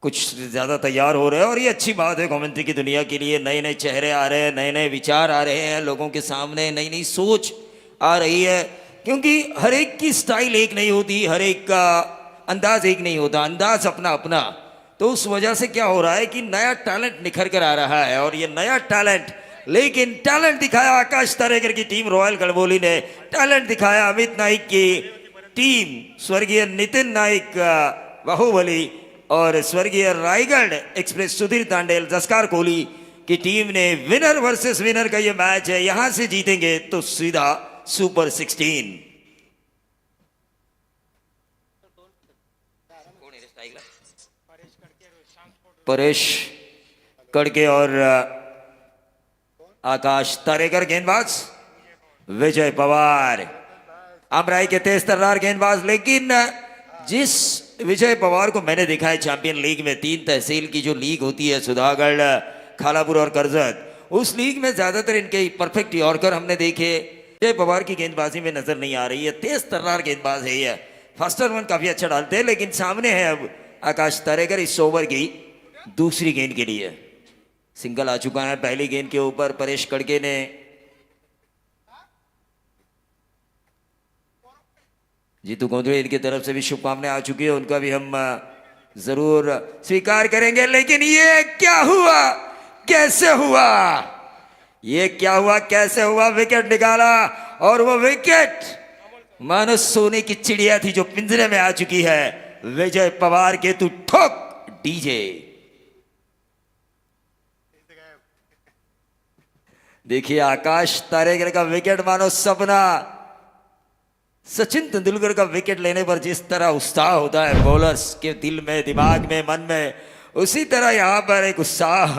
कुछ ज़्यादा तैयार हो रहे हैं और ये अच्छी बात है कमेंट्री की दुनिया के लिए। नए नए चेहरे आ रहे हैं, नए नए विचार आ रहे हैं, लोगों के सामने नई नई सोच आ रही है, क्योंकि हर एक की स्टाइल एक नहीं होती, हर एक का अंदाज एक नहीं होता, अंदाज अपना अपना। तो उस वजह से क्या हो रहा है कि नया टैलेंट निखर कर आ रहा है और ये नया टैलेंट, लेकिन टैलेंट दिखाया आकाश तारेकर की टीम रॉयल गढ़बोली ने, टैलेंट दिखाया अमित नाइक की टीम, स्वर्गीय नितिन नाइक बाहुबली और स्वर्गीय रायगढ़ एक्सप्रेस सुधीर तांडेल जस्कार कोहली की टीम ने। विनर वर्सेस विनर का ये मैच है, यहां से जीतेंगे तो सीधा सुपर 16। परेश कड़के और आकाश तारेकर गेंदबाज, विजय पवार अमराई के तेज तर्रार गेंदबाज। लेकिन जिस विजय पवार को मैंने देखा है चैंपियन लीग में, 3 तहसील की जो लीग होती है, सुधागढ़, खालापुर और करजत, उस लीग में ज्यादातर इनके परफेक्ट यॉर्कर हमने देखे। विजय पवार की गेंदबाजी में नजर नहीं आ रही है, तेज तर्रार गेंदबाज है ये, फर्स्ट वन काफी अच्छा डालते हैं। लेकिन सामने है अब आकाश तारेकर इस ओवर की दूसरी गेंद के लिए। सिंगल आ चुका है पहली गेंद के ऊपर परेश कड़के ने। जीतू गोंधळे इनकी तरफ से भी शुभकामनाएं आ चुकी है, उनका भी हम जरूर स्वीकार करेंगे। लेकिन ये क्या हुआ, कैसे हुआ, ये क्या हुआ, कैसे हुआ, विकेट निकाला और वो विकेट मानो सोने की चिड़िया थी जो पिंजरे में आ चुकी है। विजय पवार के तू ठोक डीजे। देखिए आकाश तारेकर का विकेट मानो सपना। सचिन तेंदुलकर का विकेट लेने पर जिस तरह उत्साह होता है बॉलर्स के दिल में, दिमाग में, मन में, उसी तरह यहां पर एक उत्साह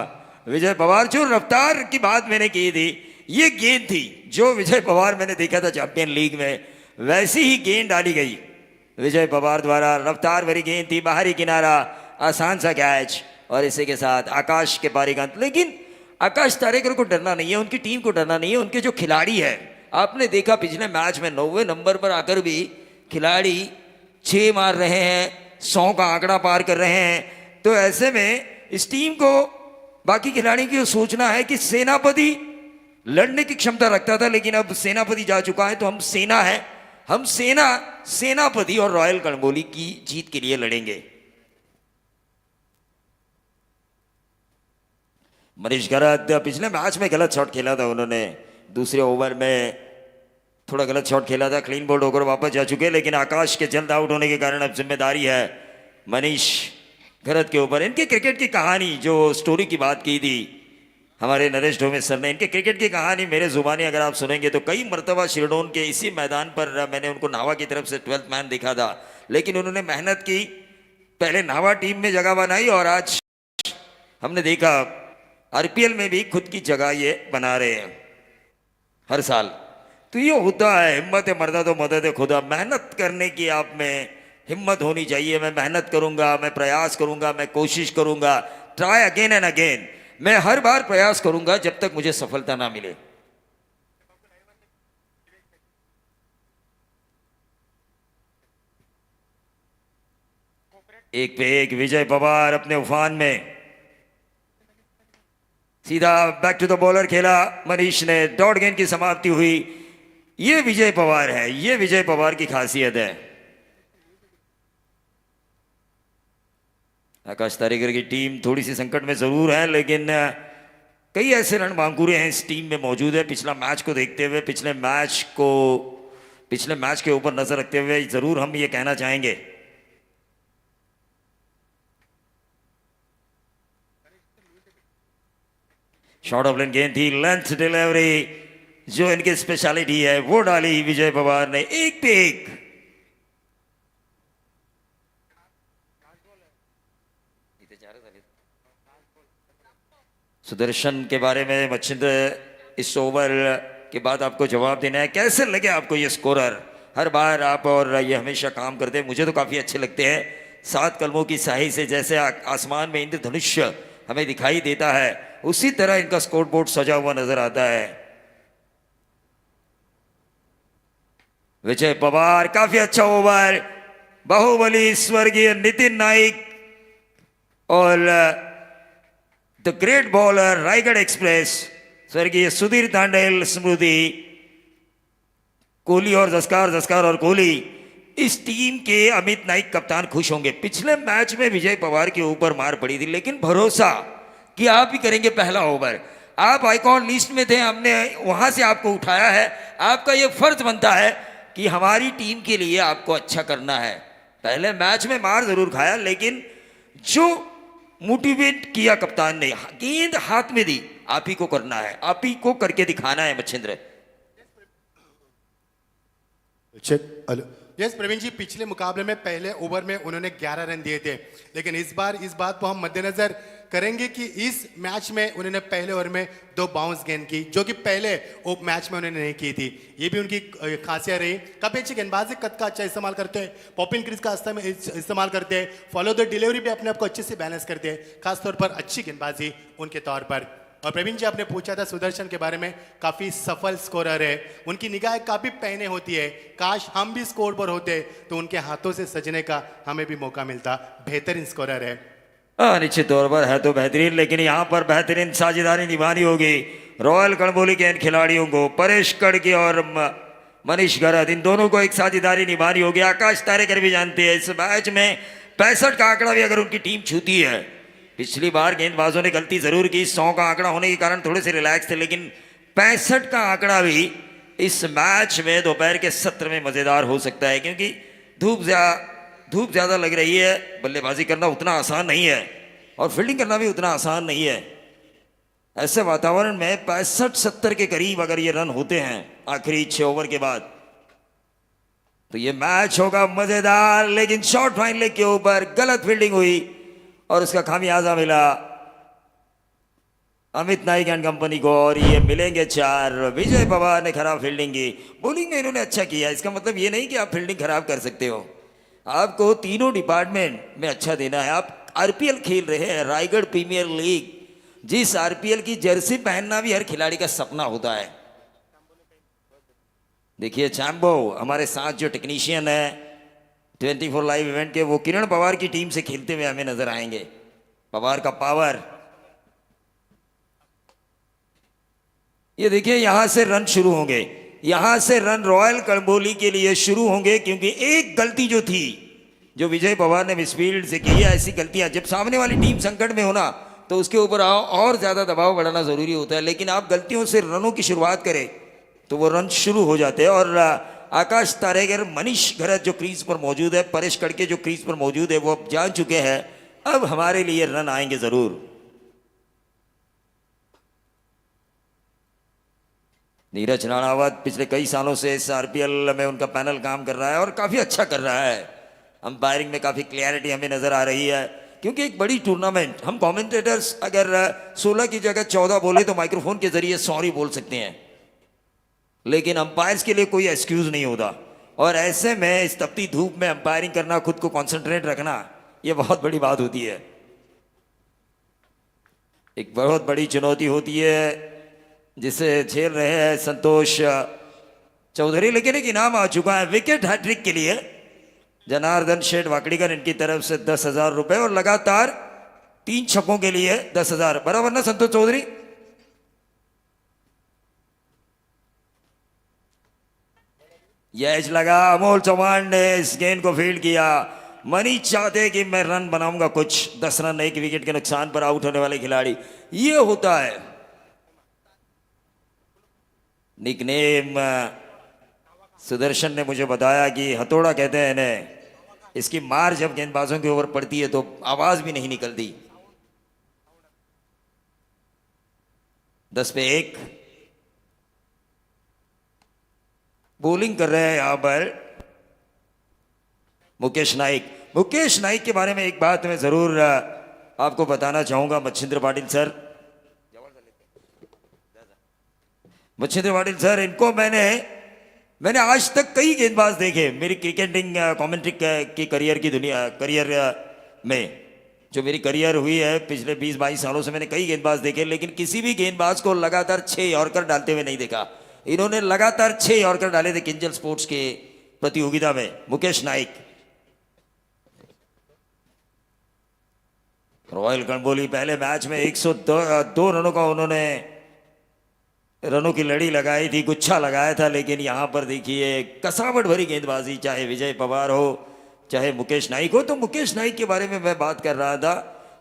विजय पवार। जो रफ्तार की बात मैंने की थी, ये गेंद थी जो विजय पवार मैंने देखा था चैंपियन लीग में, वैसी ही गेंद डाली गई विजय पवार द्वारा। रफ्तार भरी गेंद थी, बाहरी किनारा, आसान सा कैच और इसी के साथ आकाश के पारी का अंत। लेकिन आकाश तारेकर को डरना नहीं है, उनकी टीम को डरना नहीं है, उनके जो खिलाड़ी है, आपने देखा पिछले मैच में 90वें नंबर पर आकर भी खिलाड़ी 6 मार रहे हैं, 100 का आंकड़ा पार कर रहे हैं। तो ऐसे में इस टीम को, बाकी खिलाड़ी की सोचना है कि सेनापति लड़ने की क्षमता रखता था, लेकिन अब सेनापति जा चुका है तो हम सेना है, हम सेनापति और रॉयल गढ़बोली की जीत के लिए लड़ेंगे। मनीष गरत पिछले मैच में गलत शॉट खेला था उन्होंने, दूसरे ओवर में थोड़ा गलत शॉट खेला था, क्लीन बोल्ड होकर वापस जा चुके। लेकिन आकाश के जल्द आउट होने के कारण अब जिम्मेदारी है मनीष गरत के ऊपर। इनके क्रिकेट की कहानी, जो स्टोरी की बात की थी हमारे नरेश ढोमे सर ने, इनके क्रिकेट की कहानी मेरे जुबानी अगर आप सुनेंगे तो कई मरतबा शिरडोन के इसी मैदान पर मैंने उनको नावा की तरफ से 12th मैन देखा था। लेकिन उन्होंने मेहनत की, पहले नावा टीम में जगह बनाई और आज हमने देखा आरपीएल में भी खुद की जगह ये बना रहे हैं हर साल। तो ये होता है, हिम्मत है मर्दा तो मदद है खुदा। मेहनत करने की आप में हिम्मत होनी चाहिए। मैं मेहनत करूंगा, मैं प्रयास करूंगा, मैं कोशिश करूंगा, ट्राई अगेन एंड अगेन। मैं हर बार प्रयास करूंगा जब तक मुझे सफलता ना मिले। एक पे एक विजय पवार अपने उफान में, सीधा बैक टू द बॉलर खेला मनीष ने, डॉट गेंद की समाप्ति हुई। ये विजय पवार है, ये विजय पवार की खासियत है। आकाश तारेकर की टीम थोड़ी सी संकट में जरूर है, लेकिन कई ऐसे रणबांकुरे हैं इस टीम में मौजूद है। पिछला मैच को देखते हुए, पिछले मैच के ऊपर नजर रखते हुए जरूर हम ये कहना चाहेंगे शॉर्ट ऑफ लेन गेंद थी, लेंथ डिलीवरी जो इनकी स्पेशलिटी है वो डाली विजय पवार ने। एक पे एक सुदर्शन के बारे में मच्छिंद्र, इस ओवर के बाद आपको जवाब देना है। कैसे लगे आपको ये स्कोरर? हर बार आप और ये हमेशा काम करते हैं, मुझे तो काफी अच्छे लगते हैं। 7 कलमों की स्याही से जैसे आसमान में इंद्रधनुष हमें दिखाई देता है, उसी तरह इनका स्कोर बोर्ड सजा हुआ नजर आता है। विजय पवार, काफी अच्छा ओवर। बाहुबली स्वर्गीय नितिन नाइक और the great bowler Raigarh express स्वर्गीय सुधीर तांडेल स्मृति कोहली और जस्कार और कोहली, इस टीम के अमित नाइक कप्तान खुश होंगे। पिछले मैच में विजय पवार के ऊपर मार पड़ी थी, लेकिन भरोसा कि आप ही करेंगे पहला ओवर। आप आइकॉन लिस्ट में थे, हमने वहां से आपको उठाया है। आपका ये फर्ज बनता है कि हमारी टीम के लिए आपको अच्छा करना है। पहले मैच में मार जरूर खाया, लेकिन जो मोटिवेट किया कप्तान ने, गेंद हाथ में दी, आप ही को करना है, आप ही को करके दिखाना है मच्छिंद्र। यस प्रवीण जी, पिछले मुकाबले में पहले ओवर में उन्होंने 11 रन दिए थे, लेकिन इस बार इस बात को हम मद्देनजर करेंगे कि इस मैच में उन्होंने पहले ओवर में 2 बाउंस गेंद की, जो कि पहले मैच में उन्होंने नहीं की थी। ये भी उनकी खासियत रही। काफी अच्छी गेंदबाजी, कद का अच्छा इस्तेमाल करते हैं, पॉपिंग क्रीज का इस्तेमाल करते हैं, फॉलो द डिलीवरी भी अपने आप को अच्छे से बैलेंस करते हैं, खासतौर पर अच्छी गेंदबाजी उनके तौर पर। और प्रवीण जी, आपने पूछा था सुदर्शन के बारे में, काफी सफल स्कोरर है, उनकी निगाहें काफी पैने होती है। काश हम भी स्कोर पर होते तो उनके हाथों से सजने का हमें भी मौका मिलता। बेहतरीन स्कोरर है। निश्चित तौर पर है तो बेहतरीन, लेकिन यहाँ पर बेहतरीन साझेदारी निभानी होगी रॉयल कणबोली के इन खिलाड़ियों को। परेश कड़के और मनीष गरद, इन दोनों को एक साझेदारी निभानी होगी। आकाश तारेकर भी जानते हैं इस मैच में 65 का आंकड़ा भी अगर उनकी टीम छूती है, पिछली बार गेंदबाजों ने गलती जरूर की, 100 का आंकड़ा होने के कारण थोड़े से रिलैक्स थे, लेकिन 65 का आंकड़ा भी इस मैच में दोपहर के सत्र में मजेदार हो सकता है, क्योंकि धूप ज़्यादा लग रही है। बल्लेबाजी करना उतना आसान नहीं है और फील्डिंग करना भी उतना आसान नहीं है। ऐसे वातावरण में 65-70 के करीब अगर ये रन होते हैं आखिरी 6 ओवर के बाद, तो ये मैच होगा मजेदार। लेकिन शॉर्ट फाइन लेग के ऊपर गलत फील्डिंग हुई और उसका खामियाजा मिला अमित नाइक एंड कंपनी को, और ये मिलेंगे 4। विजय पवार ने खराब फील्डिंग की। बॉलिंग में इन्होंने अच्छा किया, इसका मतलब ये नहीं कि आप फील्डिंग खराब कर सकते हो, आपको तीनों डिपार्टमेंट में अच्छा देना है। आप आरपीएल खेल रहे हैं, रायगढ़ प्रीमियर लीग, जिस आरपीएल की जर्सी पहनना भी हर खिलाड़ी का सपना होता है। देखिए चैम्बो हमारे साथ जो टेक्नीशियन है 24 लाइव इवेंट के, वो किरण पवार की टीम से खेलते हुए हमें नजर आएंगे। पवार का पावर, ये देखिए यहां से रन शुरू होंगे, यहां से रन रॉयल कणबोली के लिए शुरू होंगे, क्योंकि एक गलती जो थी, जो विजय पवार ने मिसफील्ड से की है, ऐसी गलतियां जब सामने वाली टीम संकट में होना तो उसके ऊपर और ज्यादा दबाव बढ़ाना जरूरी होता है, लेकिन आप गलतियों से रनों की शुरुआत करें तो वो रन शुरू हो जाते हैं। और आकाश तारेगर, मनीष गरज जो क्रीज पर मौजूद है, परेश कड़के जो क्रीज पर मौजूद है, वो अब जान चुके हैं अब हमारे लिए रन आएंगे जरूर। नीरज राणावत पिछले कई सालों से इस आरपीएल में उनका पैनल काम कर रहा है और काफी अच्छा कर रहा है। अंपायरिंग में काफी क्लैरिटी हमें नजर आ रही है, क्योंकि एक बड़ी टूर्नामेंट, हम कमेंटेटर्स अगर 16 की जगह 14 बोले तो माइक्रोफोन के जरिए सॉरी बोल सकते हैं, लेकिन अंपायर्स के लिए कोई एक्सक्यूज नहीं होता। और ऐसे में इस तपती धूप में अंपायरिंग करना, खुद को कॉन्सेंट्रेट रखना, यह बहुत बड़ी बात होती है, एक बहुत बड़ी चुनौती होती है जिसे झेल रहे हैं संतोष चौधरी। लेकिन एक इनाम आ चुका है विकेट हैट्रिक के लिए, जनार्दन शेठ वाकड़ीकर इनकी तरफ से 10,000 रुपए, और लगातार 3 छक्कों के लिए 10,000। बराबर ना संतोष चौधरी? यह लगा, अमोल चौहान ने इस गेंद को फील्ड किया। मनीष चाहते कि मैं रन बनाऊंगा कुछ, 10 रन एक विकेट के नुकसान पर आउट होने वाले खिलाड़ी, ये होता है निकनेम। सुदर्शन ने मुझे बताया कि हथौड़ा कहते हैं इन्हें, इसकी मार जब गेंदबाजों के ऊपर पड़ती है तो आवाज भी नहीं निकलती। 10 पे 1 बॉलिंग कर रहे हैं यहां पर मुकेश नाइक। मुकेश नाइक के बारे में एक बात मैं जरूर आपको बताना चाहूंगा मच्छिंद्र पाटिल सर। मच्छिंद्र पाटिल सर, इनको मैंने आज तक कई गेंदबाज देखे मेरी क्रिकेटिंग कमेंट्री की करियर में, जो मेरी करियर हुई है पिछले 20-22 सालों से, मैंने कई गेंदबाज देखे, लेकिन किसी भी गेंदबाज को लगातार 6 यॉर्कर डालते हुए नहीं देखा। इन्होंने लगातार 6 यॉर्कर डाले थे किंजल स्पोर्ट्स के प्रतियोगिता में। मुकेश नाइक रॉयल गणबोली पहले मैच में 102 रनों का उन्होंने रनों की लड़ी लगाई थी, गुच्छा लगाया था, लेकिन यहाँ पर देखिए कसावट भरी गेंदबाजी, चाहे विजय पवार हो चाहे मुकेश नाइक हो। तो मुकेश नाइक के बारे में मैं बात कर रहा था,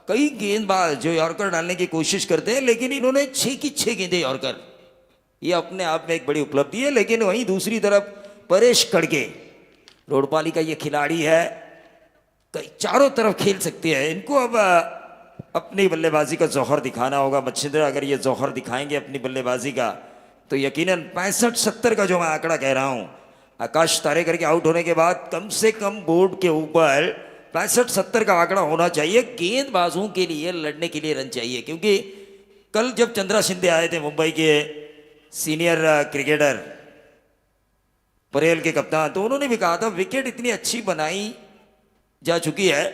कई गेंदबाज जो यॉर्कर डालने की कोशिश करते हैं, लेकिन इन्होंने 6 की 6 गेंदें यॉर्कर, ये अपने आप में एक बड़ी उपलब्धि है। लेकिन वहीं दूसरी तरफ परेश कड़के, रोडपाली का ये खिलाड़ी है, कई चारों तरफ खेल सकते हैं। इनको अब अपनी बल्लेबाजी का जौहर दिखाना होगा। मच्छिंद्र अगर ये जौहर दिखाएंगे अपनी बल्लेबाजी का, तो यकीनन 65-70 का जो मैं आंकड़ा कह रहा हूं, आकाश तारेकर के आउट होने के बाद कम से कम बोर्ड के ऊपर 65-70 का आंकड़ा होना चाहिए। गेंदबाजों के लिए लड़ने के लिए रन चाहिए, क्योंकि कल जब चंद्रा शिंदे आए थे, मुंबई के सीनियर क्रिकेटर, परेल के कप्तान, तो उन्होंने भी कहा था विकेट इतनी अच्छी बनाई जा चुकी है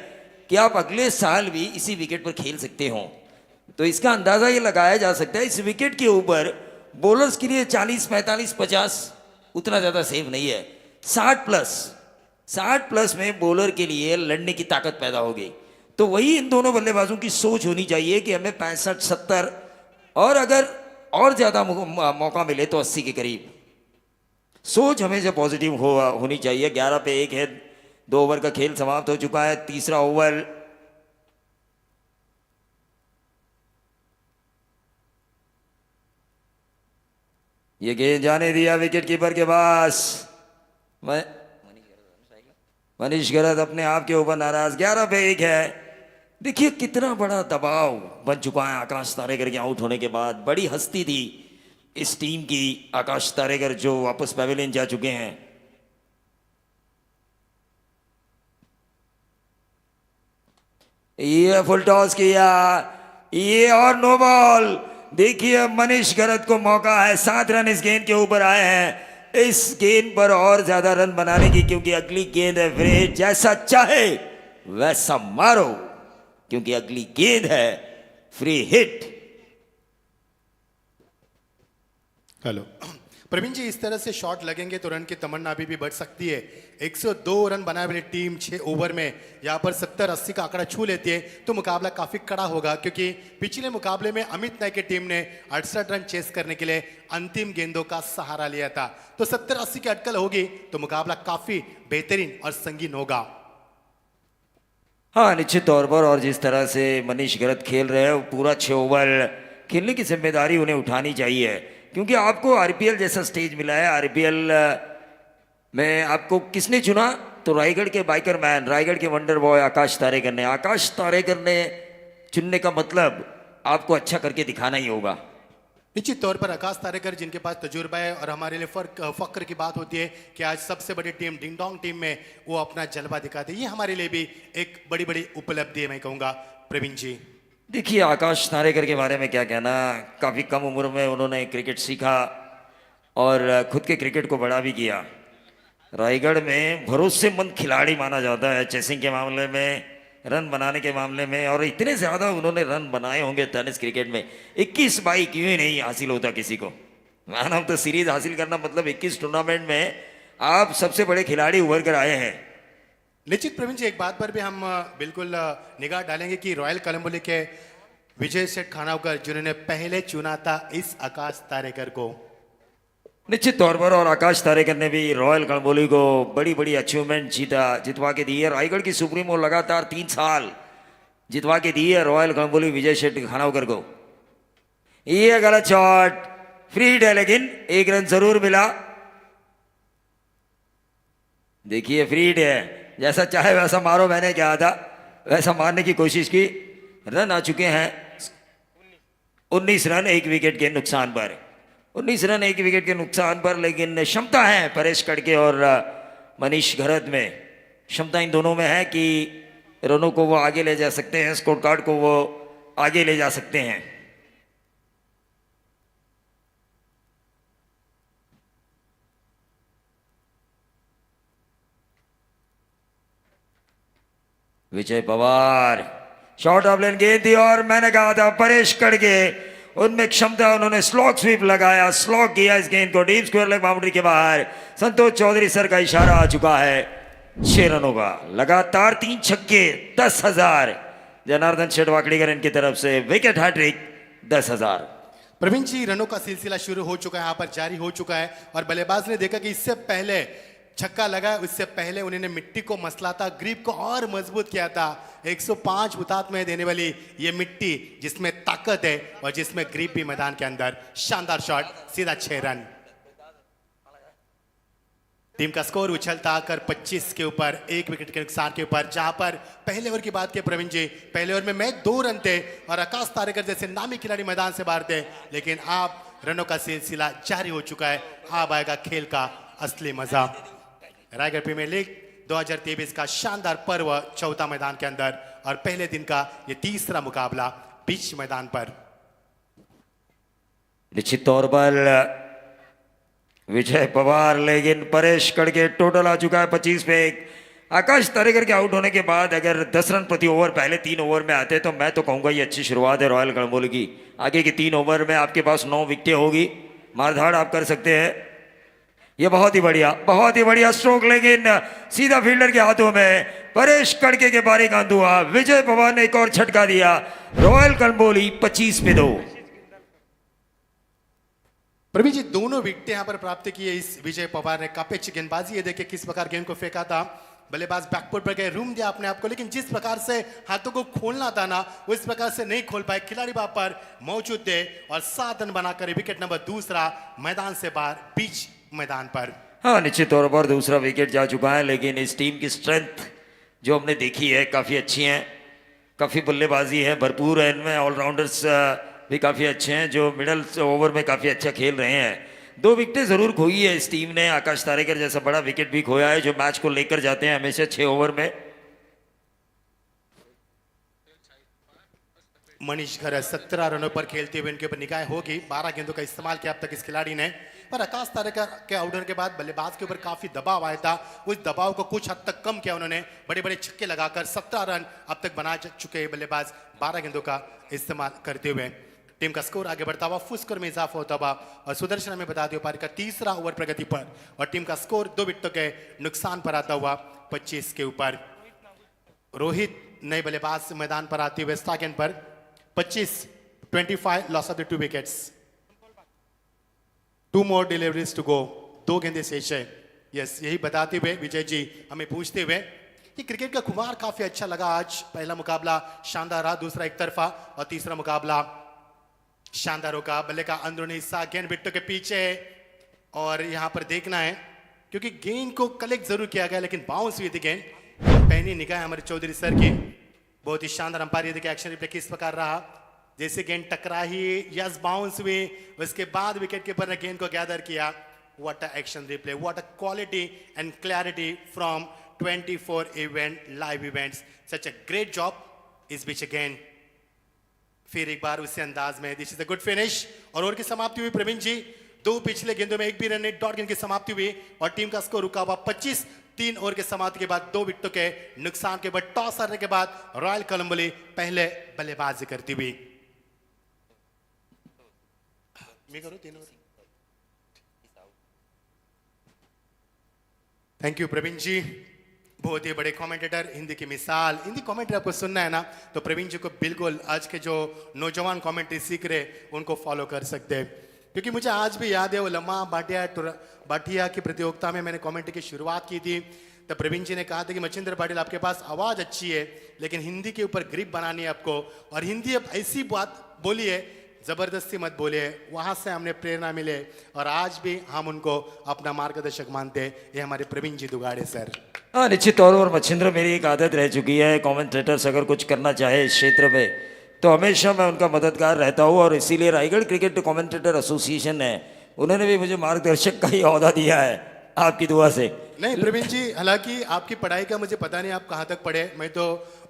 कि आप अगले साल भी इसी विकेट पर खेल सकते हो। तो इसका अंदाजा ये लगाया जा सकता है, इस विकेट के ऊपर बॉलर्स के लिए 40, 45, 50 उतना ज़्यादा सेव नहीं है, 60 प्लस में बॉलर के लिए लड़ने की ताकत पैदा होगी। तो वही इन दोनों बल्लेबाजों की सोच होनी चाहिए कि हमें 65-70, और अगर और ज़्यादा मौका मिले तो 80 के करीब। सोच हमेशा पॉजिटिव होनी चाहिए। 11 पे 1 है, 2 ओवर का खेल समाप्त हो चुका है। तीसरा ओवर, ये गेंद जाने दिया विकेट कीपर के पास। मनीष गरत अपने आप के ऊपर नाराज। 11 पे 1 है। देखिए कितना बड़ा दबाव बन चुका है आकाश तारेकर के आउट होने के बाद। बड़ी हस्ती थी इस टीम की आकाश तारेकर, जो वापस पैवेलियन जा चुके हैं। ये फुल टॉस किया, ये और नो बॉल। देखिए मनीष गरत को मौका है, 7 रन इस गेंद के ऊपर आए हैं, इस गेंद पर और ज्यादा रन बनाने की, क्योंकि अगली गेंद है फ्री हिट। जैसा चाहे वैसा मारो, क्योंकि अगली गेंद है फ्री हिट। हेलो प्रवीण जी, इस तरह से शॉट लगेंगे तो रन की तमन्ना अभी भी बढ़ सकती है। 102 रन बनाए वाली टीम 6 ओवर में यहाँ पर 70-80 का आंकड़ा छू लेती है, तो मुकाबला काफी कड़ा होगा, क्योंकि पिछले मुकाबले में अमित नायक की टीम ने 68 रन चेस करने के लिए अंतिम गेंदों का सहारा लिया था। तो 70-80 की अटकल होगी तो मुकाबला काफी बेहतरीन और संगीन होगा। हाँ निश्चित तौर पर, और जिस तरह से मनीष गरत खेल रहे हैं, वो पूरा 6 ओवर खेलने की जिम्मेदारी उन्हें उठानी चाहिए, क्योंकि आपको आरपीएल जैसा स्टेज मिला है। आरपीएल में आपको किसने चुना? तो रायगढ़ के बाइकर मैन, रायगढ़ के वंडर बॉय आकाश तारेकर ने। आकाश तारेकर ने चुनने का मतलब आपको अच्छा करके दिखाना ही होगा। निश्चित तौर पर आकाश तारेकर, जिनके पास तजुर्बा है, और हमारे लिए फक्र की बात होती है कि आज सबसे बड़ी टीम डिंग डोंग टीम में वो अपना जलवा दिखाते, ये हमारे लिए भी एक बड़ी बड़ी उपलब्धि है, मैं कहूँगा प्रवीण जी। देखिए आकाश तारेकर के बारे में क्या कहना, काफ़ी कम उम्र में उन्होंने क्रिकेट सीखा और खुद के क्रिकेट को बड़ा भी किया। रायगढ़ में भरोसेमंद खिलाड़ी माना जाता है चेसिंग के मामले में, रन बनाने के मामले में, और इतने ज़्यादा उन्होंने रन बनाए होंगे टेनिस क्रिकेट में। 21 बाई क्यों ही नहीं हासिल होता किसी को। मैन ऑफ द सीरीज हासिल करना मतलब 21 टूर्नामेंट में आप सबसे बड़े खिलाड़ी उभर कर आए हैं। निश्चित प्रवीण जी, एक बात पर भी हम बिल्कुल निगाह डालेंगे कि रॉयल कोलंबोली के विजय सेठ खानावकर, जिन्होंने पहले चुना था इस आकाश तारेकर को। निश्चित तौर पर, और आकाश तारेकर ने भी रॉयल कोलंबोली को बड़ी बड़ी अचीवमेंट जितवा के दी है। रायगढ़ की सुप्रीमो लगातार 3 साल जितवा के दी है रॉयल कोलंबोली विजय सेठ खानावकर को। ये गलत शॉट, फ्री हिट है, लेकिन 1 रन जरूर मिला। देखिए फ्री हिट है, जैसा चाहे वैसा मारो, मैंने कहा था वैसा मारने की कोशिश की। रन आ चुके हैं 19 रन 1 विकेट के नुकसान पर, 19 रन 1 विकेट के नुकसान पर। लेकिन क्षमता है परेश कड़के और मनीष घरत में, क्षमता इन दोनों में है कि रनों को वो आगे ले जा सकते हैं, स्कोर कार्ड को वो आगे ले जा सकते हैं। विजय पवार, शॉर्ट ऑफ लेन गेंद थी, और मैंने कहा था परेश कड़के, उनमें क्षमता, उन्होंने स्लॉग स्वीप लगाया, स्लॉग किया इस गेंद को डीप स्क्वायर लेग बाउंड्री के बाहर। संतोष चौधरी सर का इशारा आ चुका है 6 रनों का। लगातार 3 छक्के, 10,000 जनार्दन शेठ वाकड़ीकर इनकी तरफ से विकेट हैट्रिक 10,000। प्रवीण जी, रनों का सिलसिला शुरू हो चुका है, यहाँ पर जारी हो चुका है और बल्लेबाज ने देखा कि इससे पहले छक्का लगा, उससे पहले उन्होंने मिट्टी को मसला था, ग्रिप को और मजबूत किया था। 105 हुतात्मे देने वाली ये मिट्टी जिसमें ताकत है और जिसमें ग्रिप भी मैदान के अंदर। शानदार शॉट, सीधा 6 रन। टीम का स्कोर उछलता आकर 25 के ऊपर, 1 विकेट के नुकसान के ऊपर। जहां पर पहले ओवर की बात की प्रवीण जी, पहले ओवर में मैच 2 रन थे और आकाश तारेकर जैसे नामी खिलाड़ी मैदान से बाहर थे, लेकिन अब रनों का सिलसिला जारी हो चुका है। अब आएगा खेल का असली मजा। रायगढ़ प्रीमियर लीग 2023 का शानदार पर्व चौथा मैदान के अंदर और पहले दिन का ये तीसरा मुकाबला बीच मैदान पर। निश्चित तौर पर विजय पवार, लेकिन परेश कड़के टोटल आ चुका है 25 पे 1। आकाश तारेकर के आउट होने के बाद अगर 10 रन प्रति ओवर पहले 3 ओवर में आते तो मैं तो कहूंगा ये अच्छी शुरुआत है रॉयल कड़ंबोली की। आगे के 3 ओवर में आपके पास 9 विकेटें होगी, मारधाड़ आप कर सकते हैं। ये बहुत ही बढ़िया स्ट्रोक, लेकिन सीधा फील्डर के हाथों में। परेश कड़के के बारी का हुआ, विजय पवार ने एक और छटका दिया। रॉयल कड़ंबोली 25 पे 2। प्रवीण जी, दोनों विकेट यहाँ पर प्राप्त किए इस विजय पवार ने। काफी अच्छी गेंदबाजी है, देखिए किस प्रकार गेंद को फेंका था। बल्लेबाज बैकफुट पर गए, रूम दिया अपने आप को, लेकिन जिस प्रकार से हाथों को खोलना था ना, वो इस प्रकार से नहीं खोल पाए। खिलाड़ी वहां पर मौजूद थे और 7 रन बनाकर विकेट नंबर दूसरा मैदान से बाहर बीच मैदान पर। हाँ, निश्चित तौर पर दूसरा विकेट जा चुका है, लेकिन इस टीम की स्ट्रेंथ जो हमने देखी है काफ़ी अच्छी है, काफ़ी बल्लेबाजी है, भरपूर है इनमें। ऑलराउंडर्स भी काफ़ी अच्छे हैं जो मिडल ओवर में काफ़ी अच्छा खेल रहे हैं। 2 विकेटें ज़रूर खोई है इस टीम ने। आकाश तारेकर जैसा बड़ा विकेट भी खोया है जो मैच को लेकर जाते हैं हमेशा 6 ओवर में। मनीष घर 17 रनों पर खेलते हुए इनके ऊपर निगाह होगी। 12 गेंदों का इस्तेमाल किया अब तक इस खिलाड़ी ने। पर आकाश तारेकर के आउट होने के बाद बल्लेबाज के ऊपर काफी दबाव आया था, उस दबाव को कुछ हद तक कम किया उन्होंने। बड़े बड़े छक्के लगाकर 17 रन अब तक बना चुके हैं बल्लेबाज 12 गेंदों का इस्तेमाल करते हुए। टीम का स्कोर आगे बढ़ता हुआ, फुल स्कोर में इजाफा होता हुआ और सुदर्शन हमें बता दिया पारी का तीसरा ओवर प्रगति पर और टीम का स्कोर 2 विकेटों के नुकसान पर आता हुआ 25 के ऊपर। रोहित नए बल्लेबाज मैदान पर आते हुए सेकंड पर 25 loss of the 2 wickets, 2 more deliveries to go, 2 गेंदें शेष है। यस, यही बताते हुए विजय जी हमें पूछते हुए कि क्रिकेट का खुमार काफी अच्छा लगा आज। पहला मुकाबला शानदार रहा, दूसरा एक तरफा और तीसरा मुकाबला शानदार होगा। बल्ले का अंदरूनी हिस्सा गेंद विकेटों के पीछे है और यहाँ पर देखना है क्योंकि गेंद को कलेक्ट जरूर किया गया लेकिन बाउंस हुई थी गेंद। पहली निगाह हमारे चौधरी सर की, बहुत ही शानदार अंपायर देखिए एक्शन रिप्ले किस प्रकार रहा। जैसे गेंद टकराई, यस बाउंस हुई, उसके बाद विकेट कीपर ने गेंद को गैदर किया। What a action replay, what a quality and clarity from 24 event live events, such a great job इस बीच अगेन। फिर एक बार उसी अंदाज में, this is a good finish. और ओवर की समाप्ति हुई प्रवीण जी, 2 पिछले गेंदों में 1 भी रन नहीं, डॉट गेंद की समाप्ति हुई और टीम का स्कोर रुका हुआ 25। 3 ओवर के समाप्ति के बाद 2 विकेटों के नुकसान के बाद टॉस हारने के बाद रॉयल कलम्बोली पहले बल्लेबाजी करती हुई। थैंक यू प्रवीण जी, बहुत ही बड़े कमेंटेटर, हिंदी की मिसाल। हिंदी कमेंट्री आपको सुनना है ना तो प्रवीण जी को बिल्कुल आज के जो नौजवान कमेंट्री सीख रहे उनको फॉलो कर सकते हैं, क्योंकि मुझे आज भी याद है वो लम्हा बाटिया की प्रतियोगिता में मैंने कमेंट्री की शुरुआत की थी। तब प्रवीण जी ने कहा था कि मचिंद्र पाटिल आपके पास आवाज़ अच्छी है लेकिन हिंदी के ऊपर ग्रिप बनानी है आपको, और हिंदी अब ऐसी बात बोली है जबरदस्ती मत बोले। वहां से हमने प्रेरणा मिले और आज भी हम उनको अपना मार्गदर्शक मानते हैं। ये हमारे प्रवीण जी दुगाड़े सर। हाँ, निश्चित तौर पर मच्छिंद्र मेरी एक आदत रह चुकी है, कमेंटेटर्स अगर कुछ करना चाहे इस क्षेत्र में तो हमेशा मैं उनका मददगार रहता हूँ और इसीलिए रायगढ़ क्रिकेट कमेंटेटर एसोसिएशन है, उन्होंने भी मुझे मार्गदर्शक का ही ओहदा दिया है आपकी दुआ से। नहीं प्रवीण जी, हालांकि आपकी पढ़ाई का मुझे पता नहीं आप कहाँ तक पढ़े। मैं तो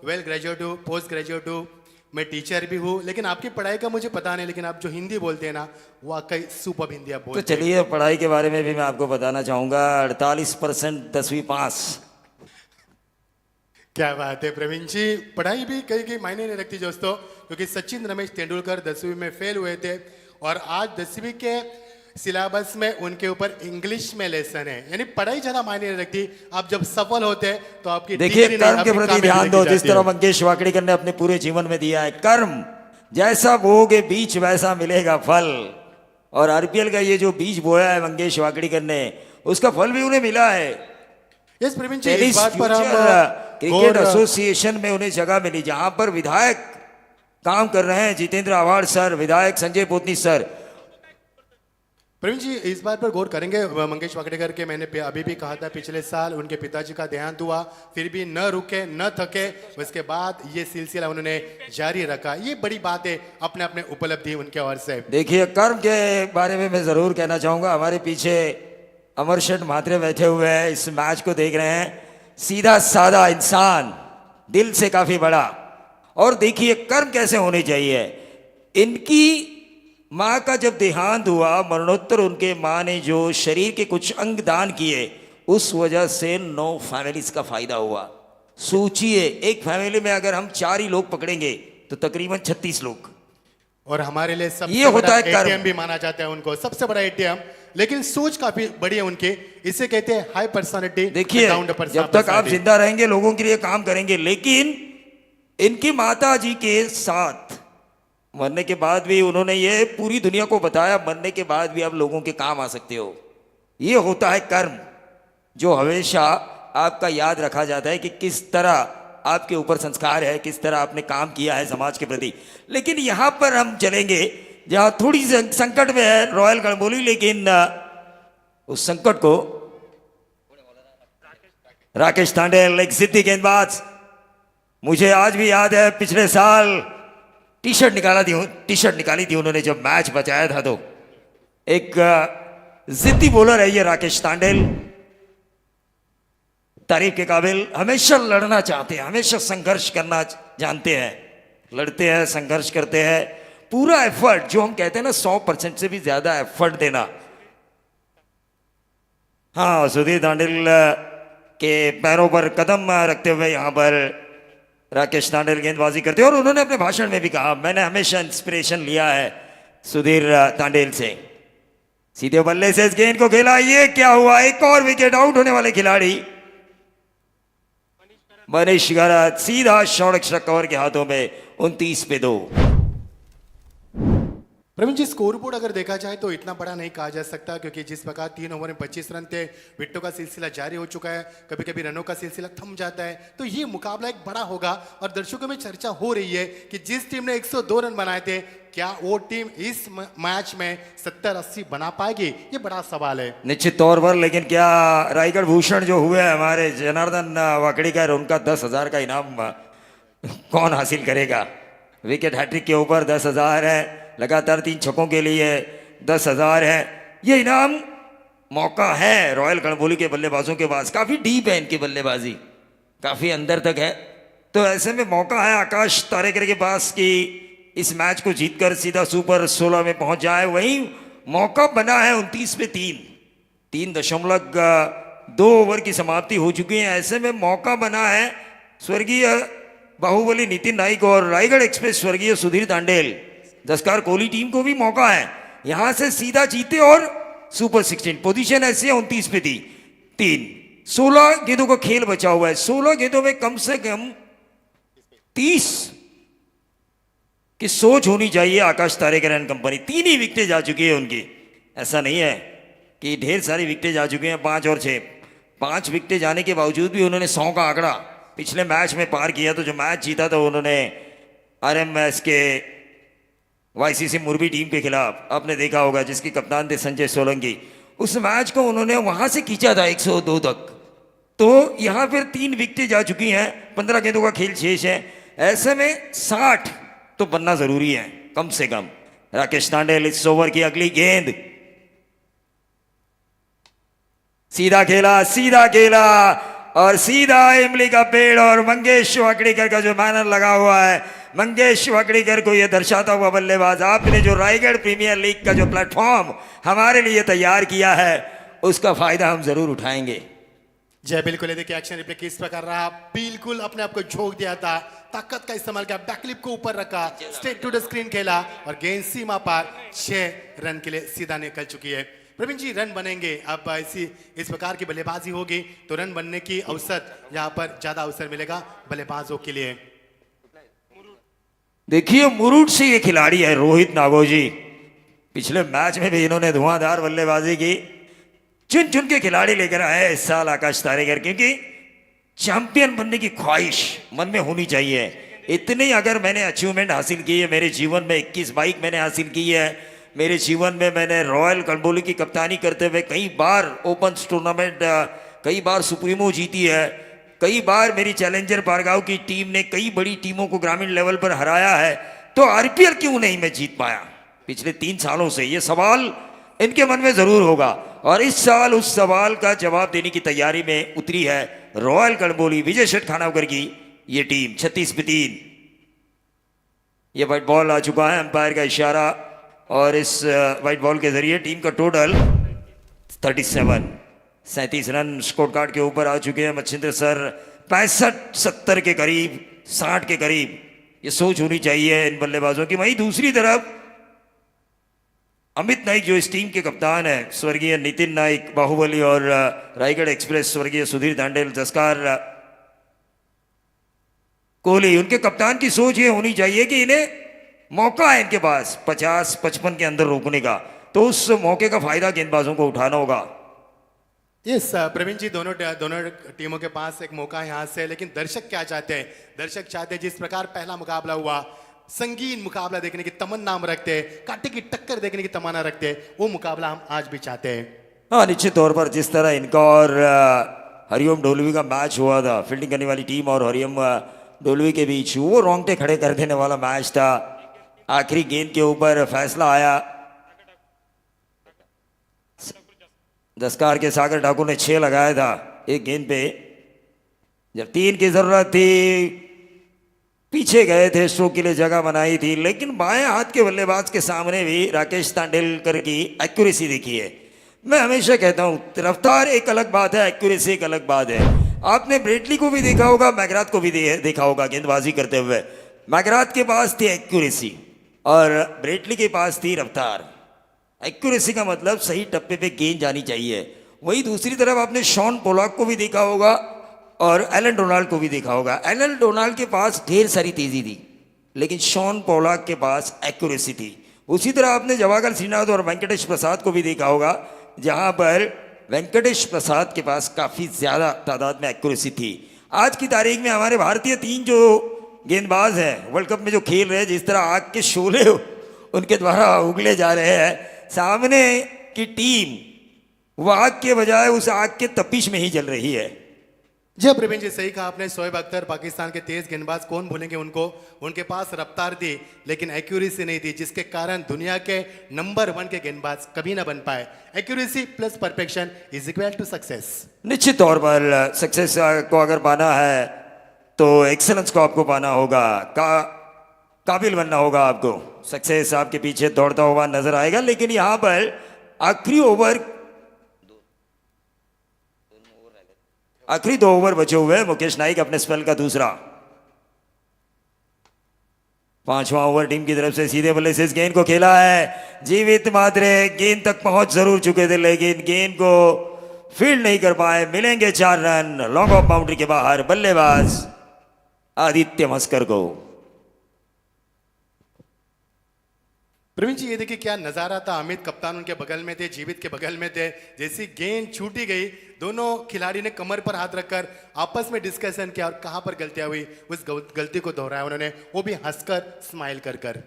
वेल ग्रेजुएट हूँ, पोस्ट ग्रेजुएट हूँ, मैं टीचर भी हूँ, लेकिन आपकी पढ़ाई का मुझे पता नहीं। लेकिन आप जो हिंदी बोलते हैं ना, वाकई सुपर हिंदी आप बोलते हैं। तो चलिए पढ़ाई के बारे में भी मैं आपको बताना चाहूँगा। 48% 10वीं पास। क्या बात है प्रवीण जी, पढ़ाई भी कई मायने नहीं रखती दोस्तों, क्योंकि सचिन रमेश तेंदुलकर 10वीं में फेल हुए थे और आज 10वीं के सिलेबस में उनके ऊपर इंग्लिश में लेसन है, यानी पढ़ाई ज्यादा मायने नहीं रखती। आप जब सफल होते हैं तो आपकी देखिए डिग्री नहीं, कर्म के आपकी प्रति कामयाबी ध्यान दो, देखी जिस जाती है। तरह मंगेश वाकड़ीकर ने अपने पूरे जीवन में दिया है। कर्म जैसा बोओगे बीज वैसा मिलेगा फल, और आरपीएल का ये जो बीज बोया है मंगेश वाकड़ीकर ने, उसका फल भी उन्हें मिला है। यस प्रवीण जी, टेनिस इस बात पर हम क्रिकेट गौर- एसोसिएशन में उन्हें जगह मिली, जहां पर विधायक काम कर रहे हैं, जितेंद्र आव्हाड सर, विधायक संजय पोतनी सर। प्रवीण जी, इस बात पर गौर करेंगे। मंगेश वाकड़ेकर के मैंने अभी भी कहा था, पिछले साल उनके पिताजी का देहांत हुआ, फिर भी न रुके न थके, उसके बाद ये सिलसिला उन्होंने जारी रखा। ये बड़ी बात है, अपने अपने उपलब्धि उनके ओर से। देखिए कर्म के बारे में मैं जरूर कहना चाहूंगा। हमारे पीछे अमर शेठ म्हात्रे बैठे हुए हैं, इस मैच को देख रहे हैं। सीधा साधा इंसान, दिल से काफी बड़ा। और देखिए कर्म कैसे होने चाहिए। इनकी माँ का जब देहांत हुआ, मरणोत्तर उनके माँ ने जो शरीर के कुछ अंग दान किए, उस वजह से 9 फैमिलीज का फायदा हुआ। सोचिए, एक फैमिली में अगर हम 4 ही लोग पकड़ेंगे तो तकरीबन 36 लोग। और हमारे लिए सबसे ये होता बड़ा है कर्म। एटीएम भी माना जाता है उनको, सबसे बड़ा एटीएम। लेकिन सोच काफी बड़ी है उनकी, इसे कहते हैं हाई पर्सनालिटी। देखिए जब तक आप जिंदा रहेंगे लोगों के लिए काम करेंगे, लेकिन इनकी माता जी के साथ मरने के बाद भी उन्होंने ये पूरी दुनिया को बताया, मरने के बाद भी आप लोगों के काम आ सकते हो। ये होता है कर्म, जो हमेशा आपका याद रखा जाता है कि किस तरह आपके ऊपर संस्कार है, किस तरह आपने काम किया है समाज के प्रति। लेकिन यहां पर हम चलेंगे जहां थोड़ी संकट में है रॉयल गढ़बोली, लेकिन उस संकट को राकेश तांडेल, एक जिद्दी गेंदबाज। मुझे आज भी याद है पिछले साल टी शर्ट निकाली थी उन्होंने जब मैच बचाया था। तो एक जिद्दी बॉलर है ये राकेश तांडेल, तारीफ के काबिल। हमेशा लड़ना चाहते हैं, हमेशा संघर्ष करना जानते हैं, लड़ते हैं, संघर्ष करते हैं, पूरा एफर्ट, जो हम कहते हैं ना 100% से भी ज्यादा एफर्ट देना। हाँ, सुधीर तांडेल के पैरों पर कदम रखते हुए यहाँ पर राकेश तांडेल गेंदबाजी करते हैं। और उन्होंने अपने भाषण में भी कहा, मैंने हमेशा इंस्पिरेशन लिया है सुधीर तांडेल से। सीधे बल्ले से इस गेंद को खेला, ये क्या हुआ, एक और विकेट। आउट होने वाले खिलाड़ी मनीष गरात, सीधा शॉर्ट एक्स्ट्रा कवर के हाथों में 29 पे 2। प्रवीण जी, स्कोर बोर्ड अगर देखा जाए तो इतना बड़ा नहीं कहा जा सकता, क्योंकि जिस प्रकार 3 ओवर में 25 रन थे, विकेटों का सिलसिला जारी हो चुका है, कभी कभी रनों का सिलसिला थम जाता है, तो ये मुकाबला एक बड़ा होगा। और दर्शकों में चर्चा हो रही है कि जिस टीम ने 102 रन बनाए थे, क्या वो टीम इस मैच में 70-80 बना पाएगी, ये बड़ा सवाल है। निश्चित तौर पर। लेकिन क्या रायगढ़ भूषण जो हुए हमारे जनार्दन वाकड़ीकर, उनका 10,000 का इनाम कौन हासिल करेगा। विकेट हैट्रिक के ऊपर 10,000 है, लगातार 3 छक्कों के लिए 10,000 है। ये इनाम मौका है रॉयल गढ़बोली के बल्लेबाजों के पास। काफी डीप है इनकी बल्लेबाजी, काफी अंदर तक है। तो ऐसे में मौका है आकाश तारेकर के पास कि इस मैच को जीतकर सीधा सुपर 16 में पहुंच जाए। वहीं मौका बना है 29 पे 3, 3.2 ओवर की समाप्ति हो चुकी है। ऐसे में मौका बना है स्वर्गीय बाहुबली नितिन नाइक और रायगढ़ एक्सप्रेस स्वर्गीय सुधीर तांडेल, दस्कार कोहली टीम को भी मौका है यहां से सीधा जीते और सुपर 16। पोजीशन ऐसी है 29 पे 3, 16 गेंदों का खेल बचा हुआ है। 16 गेंदों में कम से कम 30 की सोच होनी चाहिए आकाश तारेकर एंड कंपनी। 3 ही विकेटें जा चुकी है उनकी, ऐसा नहीं है कि ढेर सारी विकेटें जा चुकी हैं, 5 और 6। 5 विकेटें जाने के बावजूद भी उन्होंने 100 का आंकड़ा पिछले मैच में पार किया। तो जो मैच जीता था उन्होंने आरएमएस के वाईसीसी मुरबी टीम के खिलाफ, आपने देखा होगा, जिसकी कप्तान थे संजय सोलंकी। उस मैच को उन्होंने वहां से खींचा था 102 तक। तो यहां फिर 3 विकेटें जा चुकी हैं, 15 गेंदों का खेल शेष है। ऐसे में 60 तो बनना जरूरी है कम से कम। राकेश तांडेल, इस ओवर की अगली गेंद, सीधा खेला और सीधा इमली का पेड़ और मंगेश वाकड़ीकर का जो बैनर लगा हुआ है, मंगेश वाकड़ीकर को यह दर्शाता हुआ बल्लेबाज, आपने जो रायगढ़ प्रीमियर लीग का जो प्लेटफॉर्म हमारे लिए तैयार किया है, उसका फायदा हम जरूर उठाएंगे। जय बिल्कुल, ये देखिए एक्शन रिप्ले किस प्रकार रहा, बिल्कुल अपने आप को झोंक दिया था, ताकत का इस्तेमाल किया, बैकलिप को ऊपर रखा, स्ट्रेट टू द स्क्रीन खेला और गेंद सीमा पार 6 रन के लिए सीधा निकल चुकी है। प्रवीण जी, रन बनेंगे अब इस प्रकार की बल्लेबाजी होगी तो रन बनने की औसत यहाँ पर ज्यादा अवसर मिलेगा बल्लेबाजों के लिए। देखिए मुरुड से ये खिलाड़ी है रोहित नागोजी, पिछले मैच में भी इन्होंने धुआंधार बल्लेबाजी की। चुन चुन के खिलाड़ी लेकर आए इस साल आकाश तारेगर, क्योंकि चैंपियन बनने की ख्वाहिश मन में होनी चाहिए। इतनी अगर मैंने अचीवमेंट हासिल की है मेरे जीवन में, 21 बाइक मैंने हासिल की है मेरे जीवन में, मैंने रॉयल कलंबोली की कप्तानी करते हुए कई बार ओपन टूर्नामेंट, कई बार सुप्रीमो जीती है, कई बार मेरी चैलेंजर बारगांव की टीम ने कई बड़ी टीमों को ग्रामीण लेवल पर हराया है, तो आरपीएल क्यों नहीं मैं जीत पाया पिछले 3 सालों से? ये सवाल इनके मन में जरूर होगा और इस साल उस सवाल का जवाब देने की तैयारी में उतरी है रॉयल कलंबोली विजय शेठ खानावकर की ये टीम। 36 पे 3 ये व्हाइट बॉल आ चुका है, अंपायर का इशारा, और इस व्हाइट बॉल के जरिए टीम का टोटल 37 रन स्कोर कार्ड के ऊपर आ चुके हैं। मच्छिंद्र सर 65-70 के करीब, 60 के करीब ये सोच होनी चाहिए इन बल्लेबाजों की। वहीं दूसरी तरफ अमित नाइक जो इस टीम के कप्तान है, स्वर्गीय नितिन नाइक बाहुबली और रायगढ़ एक्सप्रेस, स्वर्गीय सुधीर दांडेल, जसकार कोहली, उनके कप्तान की सोच ये होनी चाहिए कि इन्हें मौका है इनके पास 50-55 के अंदर रोकने का, तो उस मौके का फायदा गेंदबाजों को उठाना होगा। यस प्रवीण जी, दोनों टीमों के पास एक मौका है यहाँ से, लेकिन दर्शक क्या चाहते हैं? दर्शक चाहते हैं जिस प्रकार पहला मुकाबला हुआ, संगीन मुकाबला देखने की तमन्ना हम रखते हैं, कांटे की टक्कर देखने की तमन्ना रखते हैं, वो मुकाबला हम आज भी चाहते हैं। हाँ, निश्चित तौर पर जिस तरह इनका और हरिओम ढोलवी का मैच हुआ था, फील्डिंग करने वाली टीम और हरिओम ढोलवी के बीच, वो रोंगटे खड़े कर देने वाला मैच था। आखिरी गेंद के ऊपर फैसला आया, दसकार के सागर ठाकुर ने 6 लगाया था एक गेंद पे, जब 3 की जरूरत थी, पीछे गए थे, स्ट्रोक के लिए जगह बनाई थी, लेकिन बाएं हाथ के बल्लेबाज के सामने भी राकेश तांडेलकर की एक्यूरेसी देखी है। मैं हमेशा कहता हूं रफ्तार एक अलग बात है, एक्यूरेसी एक अलग बात है। आपने ब्रेटली को भी देखा होगा, मैकग्राथ को भी देखा होगा गेंदबाजी करते हुए। मैकग्राथ के पास थी एक्यूरेसी और ब्रेटली के पास थी रफ्तार। एक्यूरेसी का मतलब सही टप्पे पे गेंद जानी चाहिए। वही दूसरी तरफ आपने शॉन पोलाक को भी देखा होगा और एलन डोनाल्ड को भी देखा होगा। एलन डोनाल्ड के पास ढेर सारी तेजी थी, लेकिन शॉन पोलाक के पास एक्यूरेसी थी। उसी तरह आपने जवाहर श्रीनाथ और वेंकटेश प्रसाद को भी देखा होगा, जहां पर वेंकटेश प्रसाद के पास काफ़ी ज़्यादा तादाद में एक्यूरेसी थी। आज की तारीख में हमारे भारतीय 3 जो गेंदबाज हैं वर्ल्ड कप में जो खेल रहे हैं, जिस तरह आग के शोले उनके द्वारा उगले जा रहे हैं, सामने की टीम वो आग के बजाय उस आग के तपिश में ही जल रही है। जब प्रवीण जी सही कहा आपने, शोएब अख्तर पाकिस्तान के तेज गेंदबाज, कौन भूलेंगे उनको। उनके पास रफ्तार थी लेकिन एक्यूरेसी नहीं थी, जिसके कारण दुनिया के नंबर 1 के गेंदबाज कभी ना बन पाए। Accuracy plus perfection is equal to success. निश्चित तौर पर सक्सेस को अगर पाना है तो एक्सेलेंस को आपको पाना होगा, काबिल बनना होगा आपको। सक्सेस आपके पीछे दौड़ता हुआ नजर आएगा, लेकिन यहां पर आखिरी 2 ओवर बचे हुए हैं। मुकेश नाइक अपने स्पेल का दूसरा, 5वां ओवर टीम की तरफ से सीधे बल्ले से इस गेंद को खेला है। जीवित मात्रे गेंद तक पहुंच जरूर चुके थे, लेकिन गेंद को फील्ड नहीं कर पाए। मिलेंगे 4 रन लॉन्ग ऑफ बाउंड्री के बाहर बल्लेबाज आदित्य मस्कर को। प्रवीण जी, ये देखिए क्या नजारा था। अमित कप्तान उनके बगल में थे, जीवित के बगल में थे। जैसी गेंद छूटी गई, दोनों खिलाड़ी ने कमर पर हाथ रखकर आपस में डिस्कशन किया और कहां पर गलतियां हुई उस गलती को दोहराया उन्होंने, वो भी हंसकर स्माइल कर कर।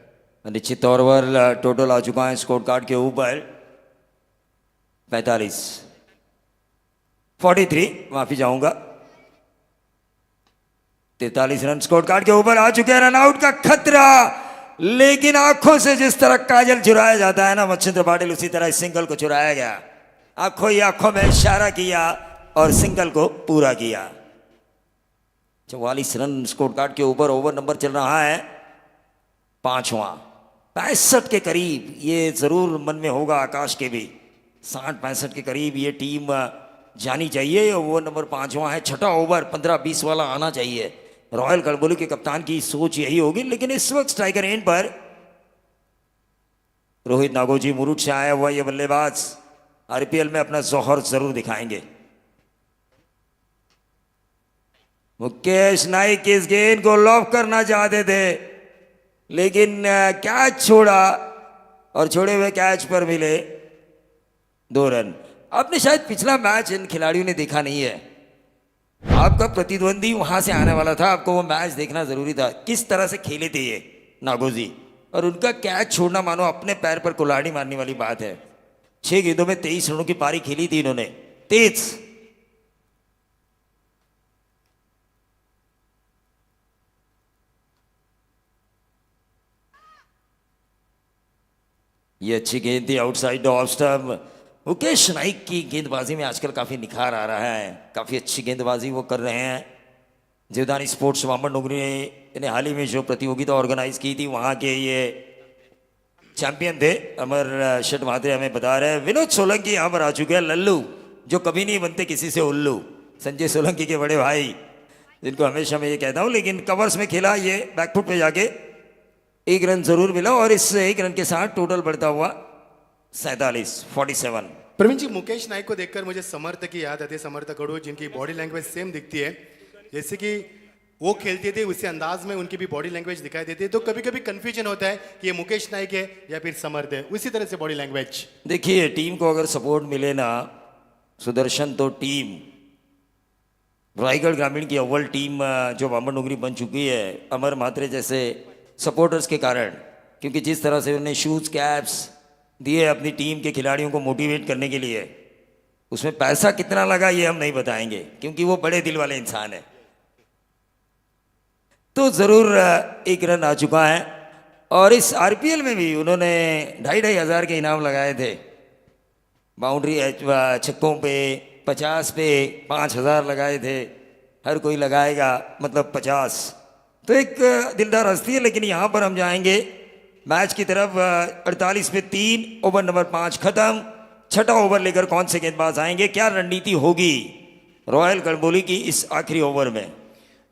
निश्चित तौर पर टोटल आ चुका है स्कोर कार्ड के ऊपर 43, माफी चाहूंगा, 43 रन स्कोर कार्ड के ऊपर आ चुके हैं। रनआउट का खतरा, लेकिन आंखों से जिस तरह काजल चुराया जाता है ना मच्छिंद्र पाटिल, उसी तरह इस सिंगल को चुराया गया। आंखों ही आंखों में इशारा किया और सिंगल को पूरा किया। 44 रन स्कोर कार्ड के ऊपर। ओवर नंबर चल रहा है 5वां, 65 के करीब। ये जरूर मन में होगा आकाश के भी, 60-65 के करीब ये टीम जानी चाहिए। ओवर नंबर 5वां है, छठा ओवर 15-20 वाला आना चाहिए। रॉयल कलबुली के कप्तान की सोच यही होगी। लेकिन इस वक्त स्ट्राइकर एंड पर रोहित नागोजी मुरुड से आया हुआ ये बल्लेबाज आईपीएल में अपना जौहर जरूर दिखाएंगे। मुकेश नाइक इस गेंद को लॉक करना चाहते थे, लेकिन कैच छोड़ा और छोड़े हुए कैच पर मिले 2 रन। आपने शायद पिछला मैच इन खिलाड़ियों ने देखा नहीं है। आपका प्रतिद्वंदी वहां से आने वाला था, आपको वो मैच देखना जरूरी था। किस तरह से खेले थे ये नागोजी, और उनका कैच छोड़ना मानो अपने पैर पर कुल्हाड़ी मारने वाली बात है। 6 गेंदों में 23 रनों की पारी खेली थी इन्होंने, 23। ये अच्छी गेंद थी outside off stump. Mukesh Naik की गेंदबाजी में आजकल काफी निखार आ रहा है, काफी अच्छी गेंदबाजी वो कर रहे हैं। जीवदानी स्पोर्ट्स वामन नगरी ने हाल ही में जो प्रतियोगिता ऑर्गेनाइज की थी, वहां के ये चैंपियन थे। अमर शट महात्रे हमें बता रहे हैं। विनोद सोलंकी यहाँ पर आ चुके हैं, लल्लू जो कभी नहीं बनते किसी से उल्लू, संजय सोलंकी के बड़े भाई, जिनको हमेशा मैं ये कहता हूँ। लेकिन कवर्स में खेला ये, बैकफुट पे जाके 1 रन जरूर मिला, और इस 1 रन के साथ टोटल बढ़ता हुआ 47। प्रवीण जी, मुकेश नाइक को देखकर मुझे समर्थ की याद आती है। समर्थ कड़ू जिनकी बॉडी लैंग्वेज सेम दिखती है, जैसे कि वो खेलते थे उसी अंदाज में उनकी भी बॉडी लैंग्वेज दिखाई देती है। तो कभी कभी कंफ्यूजन होता है कि ये मुकेश नाइक है या फिर समर्थ है, उसी तरह से बॉडी लैंग्वेज। देखिए, टीम को अगर सपोर्ट मिले ना सुदर्शन, तो टीम रायगढ़ ग्रामीण की अव्वल टीम जो वामन डोंगरी बन चुकी है अमर मात्रे जैसे सपोर्टर्स के कारण। क्योंकि जिस तरह से उन्होंने शूज कैप्स दिए अपनी टीम के खिलाड़ियों को मोटिवेट करने के लिए, उसमें पैसा कितना लगा ये हम नहीं बताएंगे, क्योंकि वो बड़े दिल वाले इंसान है। तो जरूर 1 रन आ चुका है, और इस आरपीएल में भी उन्होंने 2,500 हज़ार के इनाम लगाए थे। बाउंड्री छक्कों पे 50 पे 5,000 लगाए थे। हर कोई लगाएगा मतलब 50, तो एक दिलदार हस्ती है। लेकिन यहाँ पर हम जाएंगे मैच की तरफ। 48 पे 3, ओवर नंबर 5 खत्म। छठा ओवर लेकर कौन से गेंदबाज आएंगे, क्या रणनीति होगी रॉयल कलबुली की इस आखिरी ओवर में।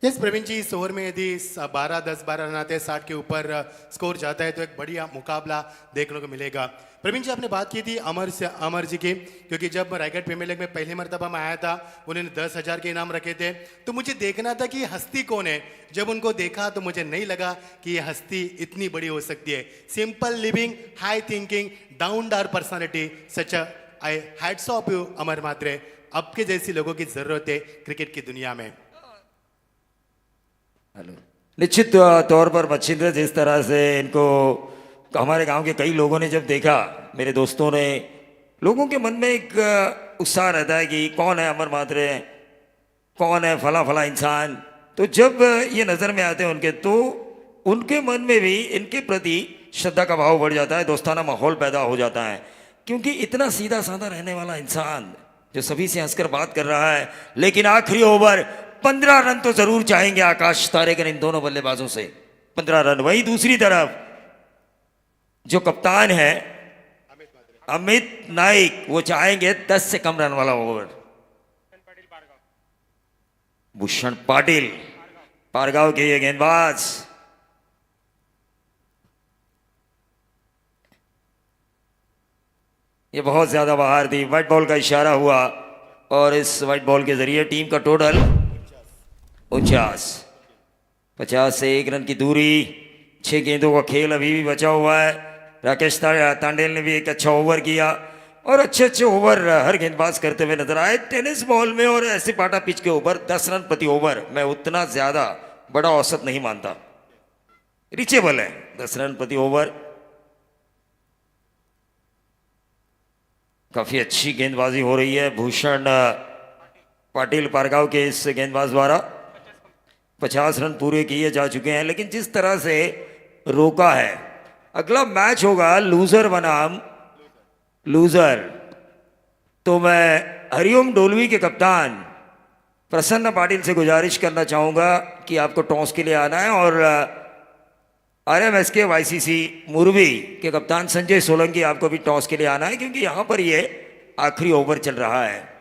यस प्रवीण जी, इस ओवर में यदि 10-12 रन आते हैं, 60 के ऊपर स्कोर जाता है, तो एक बढ़िया मुकाबला देखने को मिलेगा। प्रवीण जी, आपने बात की थी अमर जी की, क्योंकि जब रायगढ़ प्रीमियर लीग में पहली मरतबा में आया था, उन्होंने 10,000 के इनाम रखे थे। तो मुझे देखना था कि हस्ती कौन है। जब उनको देखा तो मुझे नहीं लगा कि ये हस्ती इतनी बड़ी हो सकती है। Simple living, high thinking, down डार personality, such I hats off you Amar Mhatre. आपके जैसी लोगों की जरूरत है क्रिकेट की दुनिया में। निश्चित तौर पर मच्छिंद्र, जिस तरह से इनको हमारे गांव के कई लोगों ने जब देखा, मेरे दोस्तों ने, लोगों के मन में एक उत्साह रहता है कि कौन है अमर मात्रे, कौन है फला फला इंसान। तो जब ये नज़र में आते हैं उनके, तो उनके मन में भी इनके प्रति श्रद्धा का भाव बढ़ जाता है, दोस्ताना माहौल पैदा हो जाता है। क्योंकि इतना सीधा साधा रहने वाला इंसान जो सभी से हंसकर बात कर रहा है, लेकिन आखिरी ओवर 15 रन तो जरूर चाहेंगे आकाश तारेकर इन दोनों बल्लेबाजों से। 15 रन। वहीं दूसरी तरफ जो कप्तान है अमित नाइक, वो चाहेंगे 10 से कम रन वाला ओवर। भूषण पाटिल पारगांव के ये गेंदबाज, ये बहुत ज्यादा बाहर थी। व्हाइट बॉल का इशारा हुआ, और इस व्हाइट बॉल के जरिए टीम का टोटल 50 से 1 रन की दूरी। 6 गेंदों का खेल अभी भी बचा हुआ है। राकेश तांडेल ने भी एक अच्छा ओवर किया, और अच्छे ओवर हर गेंदबाज करते हुए नजर आए। टेनिस बॉल में और ऐसे पाटा पिच के ऊपर 10 रन प्रति ओवर मैं उतना ज्यादा बड़ा औसत नहीं मानता, रीचेबल है 10 रन प्रति ओवर। काफी अच्छी गेंदबाजी हो रही है भूषण पाटिल पारगांव के इस गेंदबाज द्वारा। 50 रन पूरे किए जा चुके हैं। लेकिन जिस तरह से रोका है, अगला मैच होगा लूजर बनाम लूजर। तो मैं हरिओम डोलवी के कप्तान प्रसन्न पाटिल से गुजारिश करना चाहूँगा कि आपको टॉस के लिए आना है, और आरएमएस के वाईसीसी मुरवी के कप्तान संजय सोलंकी आपको भी टॉस के लिए आना है, क्योंकि यहाँ पर ये आखिरी ओवर चल रहा है।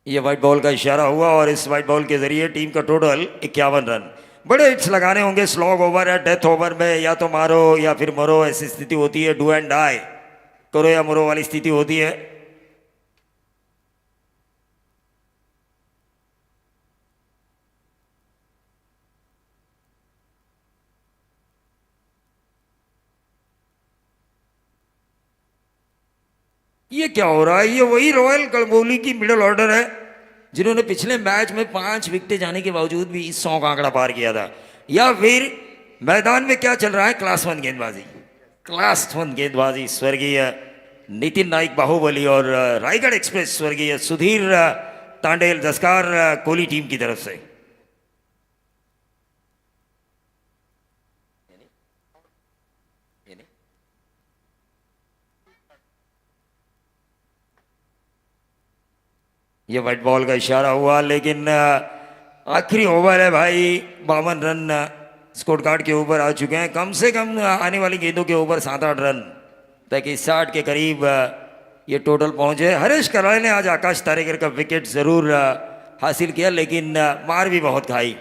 ये वाइट बॉल का इशारा हुआ और इस वाइट बॉल के जरिए टीम का टोटल 51 रन। बड़े हिट्स लगाने होंगे, स्लॉग ओवर है, डेथ ओवर में या तो मारो या फिर मरो ऐसी स्थिति होती है, डू एंड डाई, करो या मरो वाली स्थिति होती है। ये क्या हो रहा है? ये वही रॉयल कलबोली की मिडिल ऑर्डर है जिन्होंने पिछले मैच में 5 विकेटें जाने के बावजूद भी 100 का आंकड़ा पार किया था। या फिर मैदान में क्या चल रहा है? क्लास 1 गेंदबाजी, क्लास 1 गेंदबाजी स्वर्गीय नितिन नाइक बाहुबली और रायगढ़ एक्सप्रेस स्वर्गीय सुधीर तांडेल दस्कार कोहली टीम की तरफ से। ये व्हाइट बॉल का इशारा हुआ, लेकिन आखिरी ओवर है भाई। 52 रन स्कोर कार्ड के ऊपर आ चुके हैं। कम से कम आने वाली गेंदों के ऊपर 7-8 रन ताकि 60 के करीब ये टोटल पहुंचे। हरीश कराले ने आज आकाश तारेकर का विकेट जरूर हासिल किया, लेकिन मार भी बहुत खाई।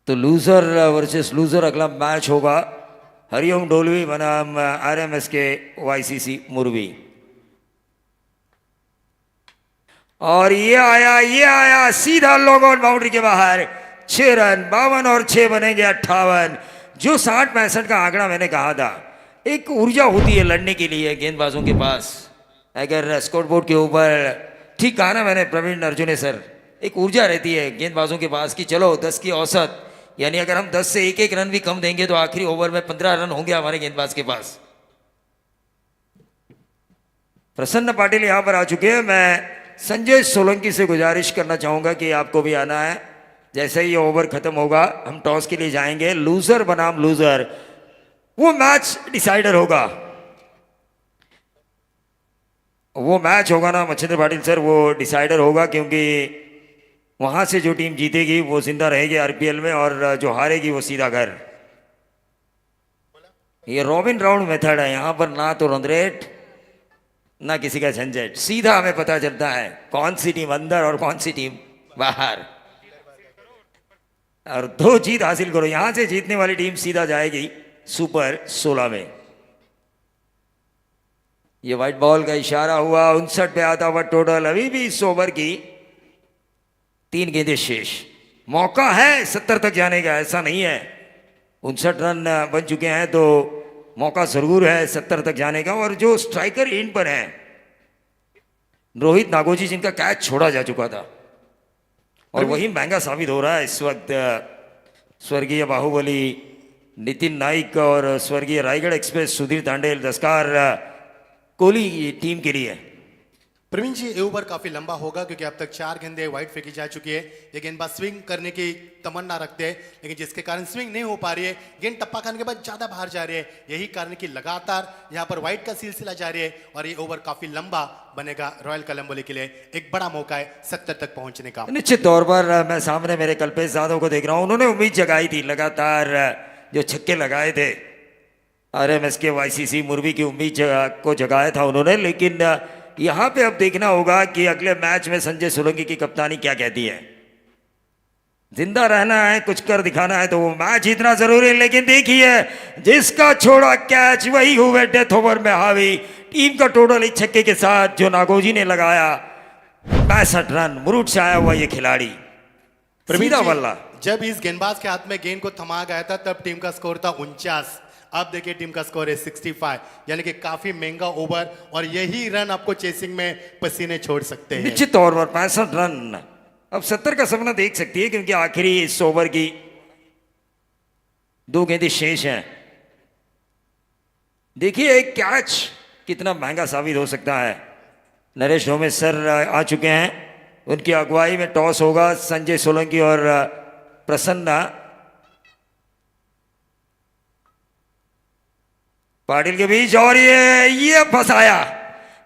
तो लूजर वर्सेस लूजर अगला मैच होगा। हरिओम डोलवी बनाम आरएमएस के वाईसीसी मुरबी। और ये आया सीधा लॉग आउट बाउंड्री के बाहर। 6 रन, 52 और 6 बनेंगे 58। जो 60-65 का आंकड़ा मैंने कहा था, एक ऊर्जा होती है लड़ने के लिए गेंदबाजों के पास। अगर स्कोर बोर्ड के ऊपर, ठीक कहा ना मैंने प्रवीण अर्जुने सर, एक ऊर्जा रहती है गेंदबाजों के पास कि चलो 10 की औसत, यानी अगर हम 10 से एक रन भी कम देंगे तो आखिरी ओवर में 15 रन होंगे हमारे गेंदबाज के पास। प्रसन्न पाटिल यहां पर आ चुके हैं। मैं संजय सोलंकी से गुजारिश करना चाहूंगा कि आपको भी आना है। जैसे ही ये ओवर खत्म होगा हम टॉस के लिए जाएंगे। लूजर बनाम लूजर, वो मैच डिसाइडर होगा। वो मैच होगा ना मच्छिंद्र पाटिल सर, वो डिसाइडर होगा, क्योंकि वहां से जो टीम जीतेगी वो जिंदा रहेगी आरपीएल में, और जो हारेगी वो सीधा घर। ये रॉबिन राउंड मेथड है। यहां पर ना तो रंधरेट ना किसी का झंझट, सीधा हमें पता चलता है कौन सी टीम अंदर और कौन सी टीम बाहर। और 2 जीत हासिल करो, यहां से जीतने वाली टीम सीधा जाएगी सुपर 16 में। ये व्हाइट बॉल का इशारा हुआ। 59 पे आता हुआ टोटल। अभी भी इस ओवर की 3 गेंदें शेष। मौका है 70 तक जाने का, ऐसा नहीं है। 59 रन बन चुके हैं तो मौका जरूर है 70 तक जाने का। और जो स्ट्राइकर इन पर है रोहित नागोजी, जिनका कैच छोड़ा जा चुका था, और वही महंगा साबित हो रहा है इस वक्त स्वर्गीय बाहुबली नितिन नाइक और स्वर्गीय रायगढ़ एक्सप्रेस सुधीर तांडेल दस्कार कोहली टीम के लिए। प्रवीण जी, ये ओवर काफी लंबा होगा क्योंकि अब तक 4 गेंदें वाइड फेंकी जा चुकी है। ये गेंदबाज स्विंग करने की तमन्ना रखते हैं, लेकिन जिसके कारण स्विंग नहीं हो पा रही है। गेंद टप्पा खाने के बाद ज्यादा बाहर जा रही है। यही कारण कि लगातार यहाँ पर वाइड का सिलसिला जारी है और ये ओवर काफी लंबा बनेगा रॉयल कोलंबोली के लिए। एक बड़ा मौका है 70 तक पहुंचने का। निश्चित तौर पर मैं सामने मेरे कल्पेश यादव को देख रहा हूं। उन्होंने उम्मीद जगाई थी, लगातार जो छक्के लगाए थे आरएमएस के वाईसीसी मुरबी की उम्मीद को जगाया था उन्होंने। लेकिन यहां पे अब देखना होगा कि अगले मैच में संजय सोलंकी की कप्तानी क्या कहती है। जिंदा रहना है, कुछ कर दिखाना है, तो वो मैच जीतना जरूरी है। लेकिन देखिए, जिसका छोड़ा कैच वही हुए डेथ ओवर में हावी। टीम का टोटल एक छक्के के साथ जो नागोजी ने लगाया 65 रन। मुरुट से आया हुआ ये खिलाड़ी सीधा बल्ला। जब इस गेंदबाज के हाथ में गेंद को थमा गया था तब टीम का स्कोर था 49। अब देखिए टीम का स्कोर है 65, यानी कि काफी महंगा ओवर, और यही रन आपको चेसिंग में पसीने छोड़ सकते हैं। निश्चित तौर पर 65 रन अब 70 का सपना देख सकती है, क्योंकि आखिरी इस ओवर की 2 गेंदें शेष हैं। देखिए एक कैच कितना महंगा साबित हो सकता है। नरेश ढोमे सर आ चुके हैं। उनकी अगुवाई में टॉस होगा। संजय सोलंकी और प्रसन्ना पाटिल के बीच, और ये फंसाया।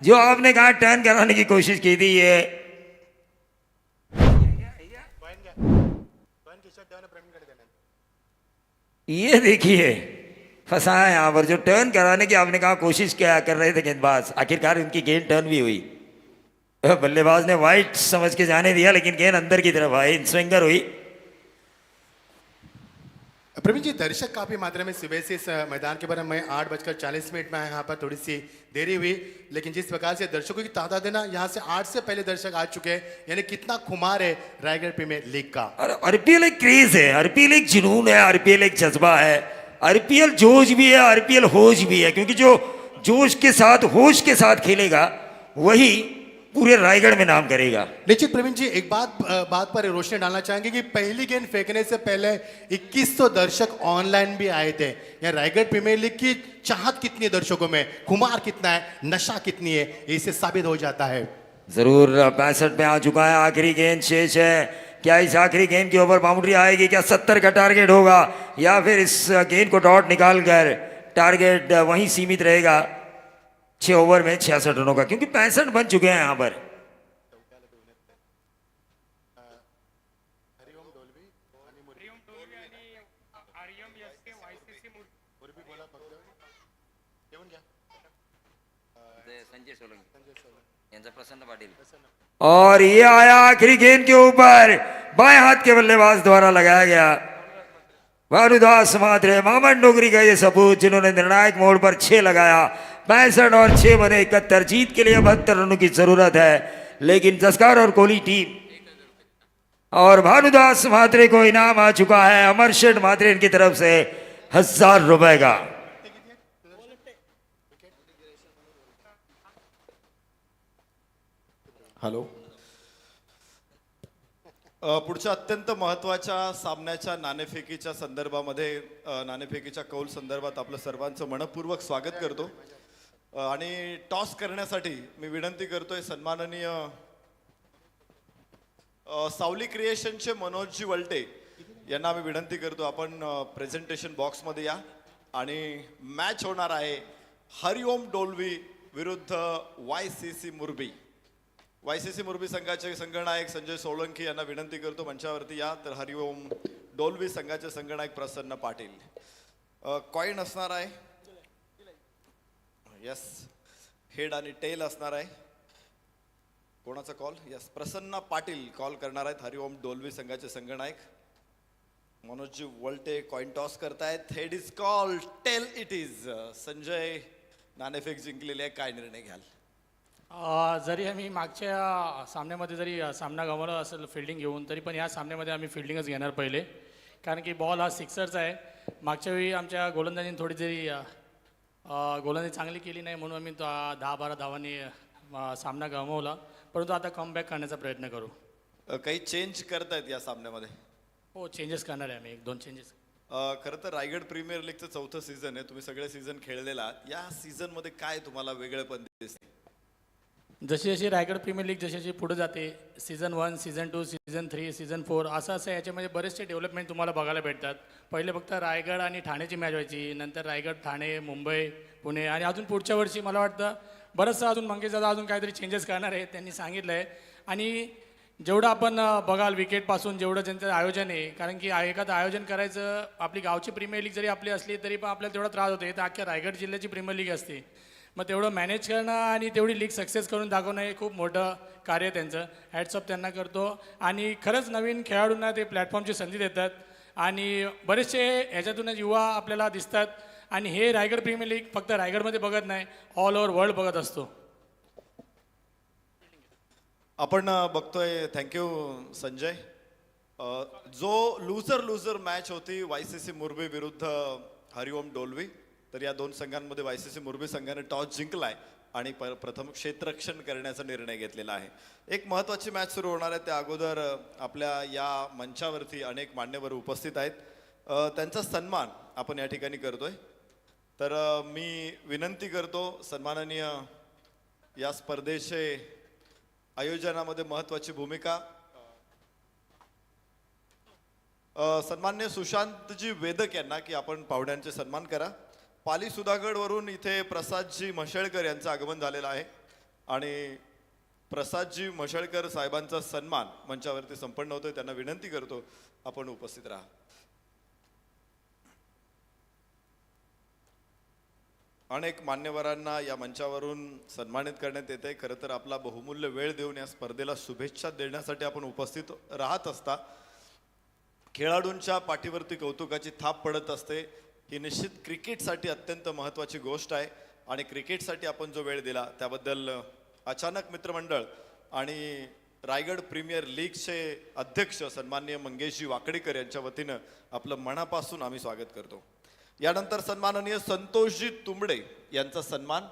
जो आपने कहा टर्न कराने की कोशिश की थी, ये देखिए फंसा है यहाँ पर, जो टर्न कराने की आपने कहा कोशिश क्या कर रहे थे गेंदबाज, आखिरकार उनकी गेंद टर्न भी हुई। बल्लेबाज ने वाइट समझ के जाने दिया, लेकिन गेंद अंदर की तरफ आई, इन स्विंगर हुई। प्रवीण जी, दर्शक काफी मात्रा में सुबह से इस मैदान के बारे में 8:40 में यहाँ पर थोड़ी सी देरी हुई, लेकिन जिस प्रकार से दर्शकों की तादाद है ना, यहाँ से 8 से पहले दर्शक आ चुके हैं, यानी कितना खुमार है रायगढ़ प्रीमियर लीग का। और आरपीएल एक क्रेज है, आरपीएल एक जुनून है, आरपीएल एक जज्बा है, आरपीएल जोश भी है, आरपीएल होश भी है, क्योंकि जो जोश के साथ होश के साथ खेलेगा वही पूरे रायगढ़ में नाम करेगा। निश्चित प्रवीण जी, एक बात पर रोशनी डालना चाहेंगे कि पहली गेंद फेंकने से पहले 2100 दर्शक ऑनलाइन भी आए थे। यहाँ रायगढ़ प्रीमियर लीग की चाहत कितनी है दर्शकों में, खुमार कितना है, नशा कितनी है, इससे साबित हो जाता है। जरूर 65 पे आ चुका है, आखिरी गेंद शेष है। क्या इस आखिरी गेंद के ऊपर बाउंड्री आएगी, क्या 70 का टारगेट होगा, या फिर इस गेंद को डॉट निकाल कर टारगेट वहीं सीमित रहेगा 6 ओवर में 66 रनों का, क्योंकि 65 बन चुके हैं यहाँ पर। और ये आया आखिरी गेंद के ऊपर, बाएं हाथ के बल्लेबाज द्वारा लगाया गया। भानुदास म्हात्रे, मामन डोगरी का ये सपूत, जिन्होंने निर्णायक मोड़ पर 6 लगाया। 65 और 6 बने 71। जीत के लिए 72 रनों की जरूरत है, लेकिन जसकार और कोहली टीम और भानुदास म्हात्रे को इनाम आ चुका है अमरशेठ म्हात्रे इनकी तरफ से 1000 रुपए का। हॅलो, पुढच्या अत्यंत महत्त्वाच्या सामन्याच्या नाणेफेकीच्या संदर्भामध्ये नाणेफेकीच्या कौल संदर्भात आपलं सर्वांचं मनपूर्वक स्वागत करतो आणि टॉस करण्यासाठी मी विनंती करतोय सन्माननीय सावली क्रिएशनचे मनोजजी वलटे यांना मी विनंती करतो, आपण प्रेझेंटेशन बॉक्समध्ये या आणि मॅच होणार आहे हरिओम डोलवी विरुद्ध YCC मुरबी। YCC मुरबी संघाचे संघनायक संजय सोळंकी यांना विनंती करतो मंचावरती या। तर हरिओम डोलवी संघाचे संघनायक प्रसन्न पाटील। कॉइन असणार आहे, यस, हेड आणि टेल असणार आहे। कोणाचा कॉल? यस, प्रसन्न पाटील कॉल करणार आहेत, हरिओम डोलवी संघाचे संघनायक। मनोजजी वलटे कॉइन टॉस करतायत, head is call, tell it is. Sanjay नाणेफेक जिंकलेले आहे, काय निर्णय घ्याल? जरी आम्ही मागच्या सामन्यामध्ये जरी सामना गमावला असेल फिल्डिंग घेऊन, तरी पण या सामन्यामध्ये आम्ही फिल्डिंगच घेणार पहिले, कारण की बॉल हा सिक्सरचा आहे। मागच्या वेळी आमच्या गोलंदाजीने थोडी जरी गोलंदाजी चांगली केली नाही, म्हणून आम्ही 10-12 धावांनी सामना गमावला, परंतु आता कमबॅक करण्याचा प्रयत्न करू। काही चेंज करतायत या सामन्यामध्ये? हो, चेंजेस करणार आहे आम्ही, 1-2 चेंजेस। खरं तर रायगड प्रीमियर लीगचं 4थं सीझन आहे, तुम्ही सगळे सीझन खेळलेला आहात। या सीझनमध्ये काय तुम्हाला वेगळेपण दिसते? जशी जशी रायगड प्रीमियर लीग जशी जशी पुढे जाते, सीझन 1, सीझन 2, सीझन 3, सीझन 4 असं याच्यामध्ये बरेचसे डेव्हलपमेंट तुम्हाला बघायला भेटतात। पहिले फक्त रायगड आणि ठाण्याची मॅच व्हायची, नंतर रायगड, ठाणे, मुंबई, पुणे, आणि अजून पुढच्या वर्षी मला वाटतं बरंचसं अजून मंगेश दादा अजून काहीतरी चेंजेस करणार आहे, त्यांनी सांगितलं आहे। आणि जेवढं आपण बघाल विकेटपासून जेवढं त्यांचं आयोजन आहे, कारण की एखादं आयोजन करायचं, आपली गावची प्रीमियर लीग जरी आपली असली तरी पण आपल्याला तेवढा त्रास होतो, तर अख्ख्या रायगड जिल्ह्याची प्रीमियर लीग असते, मग तेवढं मॅनेज करणं आणि तेवढी लीग सक्सेस करून दाखवणं हे खूप मोठं कार्य त्यांचं। हॅट्स ऑफ त्यांना करतो, आणि खरंच नवीन खेळाडूंना ते प्लॅटफॉर्मची संधी देतात, आणि बरेचसे ह्याच्यातूनच युवा आपल्याला दिसतात, आणि हे रायगड प्रीमियर लीग फक्त रायगडमध्ये बघत नाही, ऑल ओव्हर वर्ल्ड बघत असतो। आपण बघतोय, थँक्यू संजय। जो लुझर मॅच होती YCC मुरबी विरुद्ध हरिओम डोलवी, तर या दोन संघांमध्ये YCC मुरबी संघाने टॉस जिंकलाय आणि प्रथम क्षेत्ररक्षण करण्याचा निर्णय घेतलेला आहे। एक महत्त्वाची मॅच सुरू होणार आहे, त्या अगोदर आपल्या या मंचावरती अनेक मान्यवर उपस्थित आहेत, त्यांचा सन्मान आपण या ठिकाणी करतोय। तर मी विनंती करतो सन्माननीय या स्पर्धेचे आयोजनामध्ये महत्त्वाची भूमिका सन्मान्य सुशांतजी वेदक यांना की आपण पाहुण्यांचे सन्मान करा। पाली सुधागड वरून इथे प्रसादजी म्हशेळकर यांचं आगमन झालेलं आहे, आणि प्रसादजी मशळकर साहेबांचा सन्मान मंचावरती संपन्न होतोय. त्यांना विनंती करतो आपण उपस्थित राहा. अनेक मान्यवरांना या मंचावरून सन्मानित करण्यात येते. खरं तर आपला बहुमूल्य वेळ देऊन या स्पर्धेला शुभेच्छा देण्यासाठी आपण उपस्थित राहत असता. खेळाडूंच्या पाठीवरती कौतुकाची थाप पडत असते. ही निश्चित क्रिकेटसाठी अत्यंत महत्त्वाची गोष्ट आहे आणि क्रिकेटसाठी आपण जो वेळ दिला त्याबद्दल अचानक मित्रमंडळ आणि रायगड प्रीमियर लीगचे अध्यक्ष सन्माननीय मंगेशजी वाकडेकर यांच्या वतीनं आपलं मनापासून आम्ही स्वागत करतो. यानंतर सन्माननीय संतोषजी तुंबडे यांचा सन्मान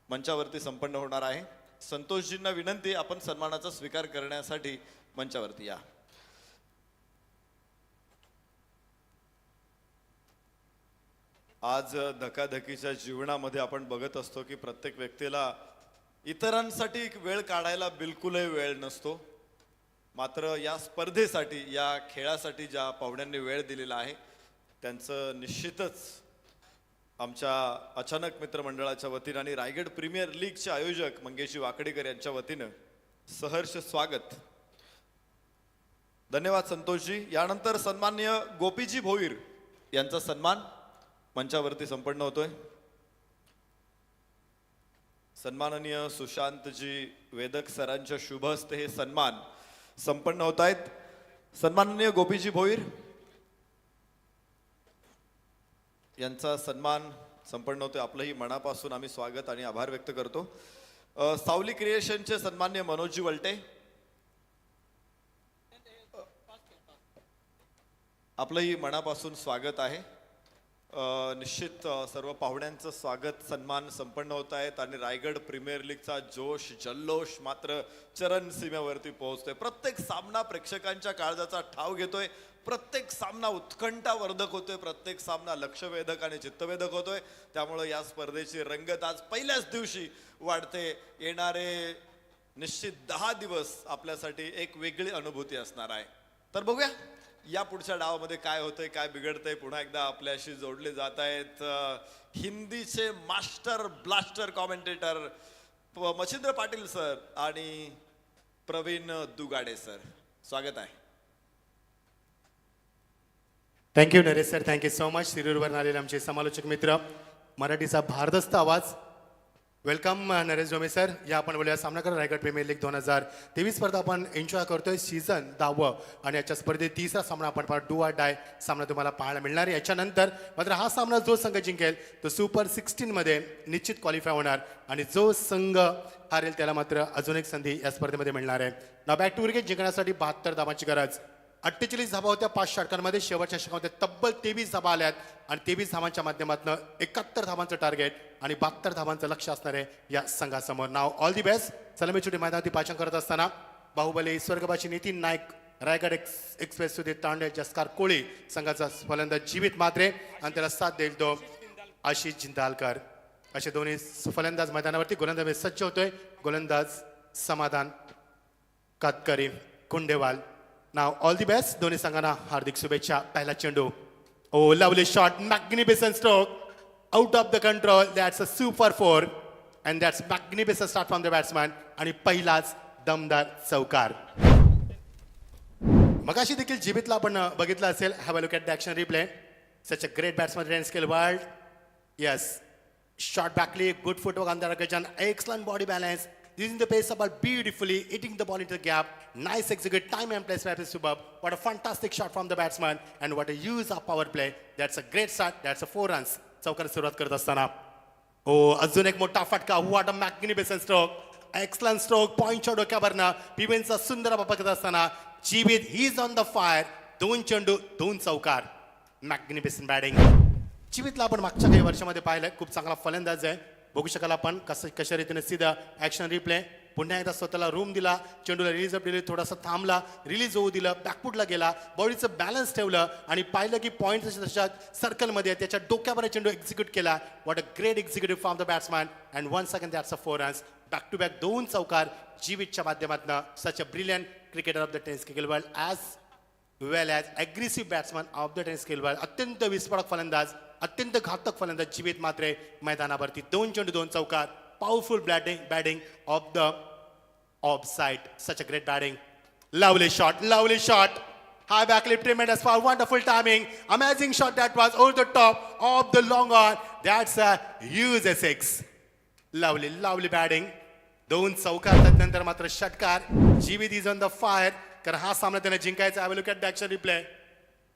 मंचावरती संपन्न होणार आहे. संतोषजींना विनंती, आपण सन्मानाचा स्वीकार करण्यासाठी मंचावरती या. आज धकाधकीच्या जीवनामध्ये आपण बघत असतो की प्रत्येक व्यक्तीला इतरांसाठी वेळ काढायला बिलकुलही वेळ नसतो. मात्र या स्पर्धेसाठी, या खेळासाठी ज्या पाहुण्यांनी वेळ दिलेला आहे त्यांचं निश्चितच आमच्या अचानक मित्रमंडळाच्या वतीनं आणि रायगड प्रीमियर लीगचे आयोजक मंगेशजी वाकडेकर यांच्या वतीनं सहर्ष स्वागत. धन्यवाद संतोषजी. यानंतर सन्माननीय गोपीजी भोईर यांचा सन्मान मंचावरती संपन्न होतोय. सन्माननीय सुशांतजी वेदक सरांच्या शुभ हस्ते हे सन्मान संपन्न होत आहेत. सन्माननीय गोपीजी भोईर यांचा सन्मान संपन्न होतोय. आपलंही मनापासून आम्ही स्वागत आणि आभार व्यक्त करतो. सावली क्रिएशनचे सन्माननीय मनोजजी वलटे, आपलंही मनापासून स्वागत आहे. निश्चित सर्व पाहुण्यांचं स्वागत, सन्मान संपन्न होत आहेत आणि रायगड प्रीमियर लीगचा जोश जल्लोष मात्र चरण सीमेवरती पोहोचतोय. प्रत्येक सामना प्रेक्षकांच्या काळजाचा ठाव घेतोय. प्रत्येक सामना उत्कंठावर्धक होतोय. प्रत्येक सामना लक्षवेधक आणि चित्तवेधक होतोय. त्यामुळे या स्पर्धेची रंगत आज पहिल्याच दिवशी वाढते. येणारे निश्चित 10 दिवस आपल्यासाठी एक वेगळी अनुभूती असणार आहे. तर बघूया या पुढच्या डावामध्ये काय होतंय, काय बिघडतंय. पुन्हा एकदा आपल्याशी जोडले जात आहेत हिंदीचे master blaster commentator Machhindra Patil sir आणि प्रवीण दुगाडे सर. स्वागत आहे. Thank you Naresh sir, thank you so much. शिरूरवरून आलेले आमचे समालोचक मित्र, मराठीचा भारदस्त आवाज. Welcome Naresh Dome sir. या आपण बोलूया सामनाकर रायगड प्रीमियर लीग 2023 स्पर्धा आपण एन्जॉय करतोय. सीझन 10 आणि याच्या स्पर्धेत तिसरा सामना आपण डू ऑर डाय सामना तुम्हाला पाहायला मिळणार आहे. याच्यानंतर मात्र हा सामना जो संघ जिंकेल तो सुपर 16 मध्ये निश्चित क्वालिफाय होणार आणि जो संघ हारेल त्याला मात्र अजून एक संधी या स्पर्धेमध्ये मिळणार आहे. ना बॅक टू विकेट जिंकण्यासाठी 72 धावांची गरज. 48 धाबा होत्या 5 षटकांमध्ये. शेवटच्या षटकामध्ये तब्बल 23 धाबा आल्यात आणि 23 धावांच्या माध्यमातून 71 धावांचं टार्गेट आणि 72 धावांचं लक्ष असणार आहे या संघासमोर. नाव ऑल दी बेस्ट. सलामीछुटी मैदानावरती पाचन करत असताना बाहुबली स्वर्गवासी नितीन नाईक, रायगड एक्सप्रेस सुधीर तांडे, जसकार कोळी संघाचा फलंदाज जीवित मात्रे आणि त्याला साथ देईल तो आशिष जिंदालकर. असे दोन्ही फलंदाज मैदानावरती. गोलंदाज सज्ज होतोय. गोलंदाज समाधान कातकरी कुंडेवाल. नाव ऑल दी बेस्ट. दोन्ही संघांना हार्दिक शुभेच्छा. पहिला चेंडू. Oh lovely shot, magnificent stroke, out of the control. That's a सुपर 4 and that's magnificent start from the batsman आणि पहिलाच दमदार चौकार. मगाशी देखील जीवितला आपण बघितलं असेल. Have a look at the action replay. Such a great batsman रेन स्किल वर्ल्ड. येस, शॉट बॅकली, good footwork on the occasion, excellent body balance, using the pace of ball beautifully, hitting the ball into the gap. Nice execute, time and place is superb. What a fantastic shot from the batsman and what a use of power play. That's a great start. That's a 4 runs. चौकार सुरुवात करत असताना अजून एक मोठा फटका. What a magnificent stroke, excellent stroke. पॉईंटच्या डोक्यावरनं पिवेनचा सुंदर बापा करत असताना Jeevit he is on the fire. 2 चेंडू 2 चौकार. Magnificent batting. जीवितला आपण मागच्या काही वर्षामध्ये पाहिलंय. खूप चांगला फलंदाज आहे. बघू शकाल आपण कशा रीतीने सीधा ॲक्शन रिप्ले. पुन्हा एकदा स्वतःला रूम दिला, चेंडूला रिलीज अप दिली, थोडासा थांबला, रिलीज होऊ दिलं, बॅकफुटला गेला, बॉडीचं बॅलन्स ठेवलं आणि पाहिलं की पॉईंट तशा सर्कलमध्ये त्याच्या डोक्यावर चेंडू एक्झिक्यूट केला. What a great executive from the batsman and 1 second that's a 4 runs. Back to back 2 चौकार जीवितच्या माध्यमातून. Such a brilliant cricketer of the tennis cricket world as well as aggressive batsman of the tennis cricket world. अत्यंत विस्फोरक फलंदाज, अत्यंत घातक फलंदाज जीवित मात्रे मैदानावरती. 2 चेंडू 2 चौकार. Powerful batting of the Offside. Such a great batting. Lovely shot. Lovely shot. High back lip, tremendous foul. Wonderful timing. Amazing shot that was over the top of the long on. That's a huge six. Lovely, lovely batting. 2 चौकार त्यानंतर मात्र षटकार. जीवित is on the fire. कारण हा सामना त्याने जिंकायचा. I will look at the action replay.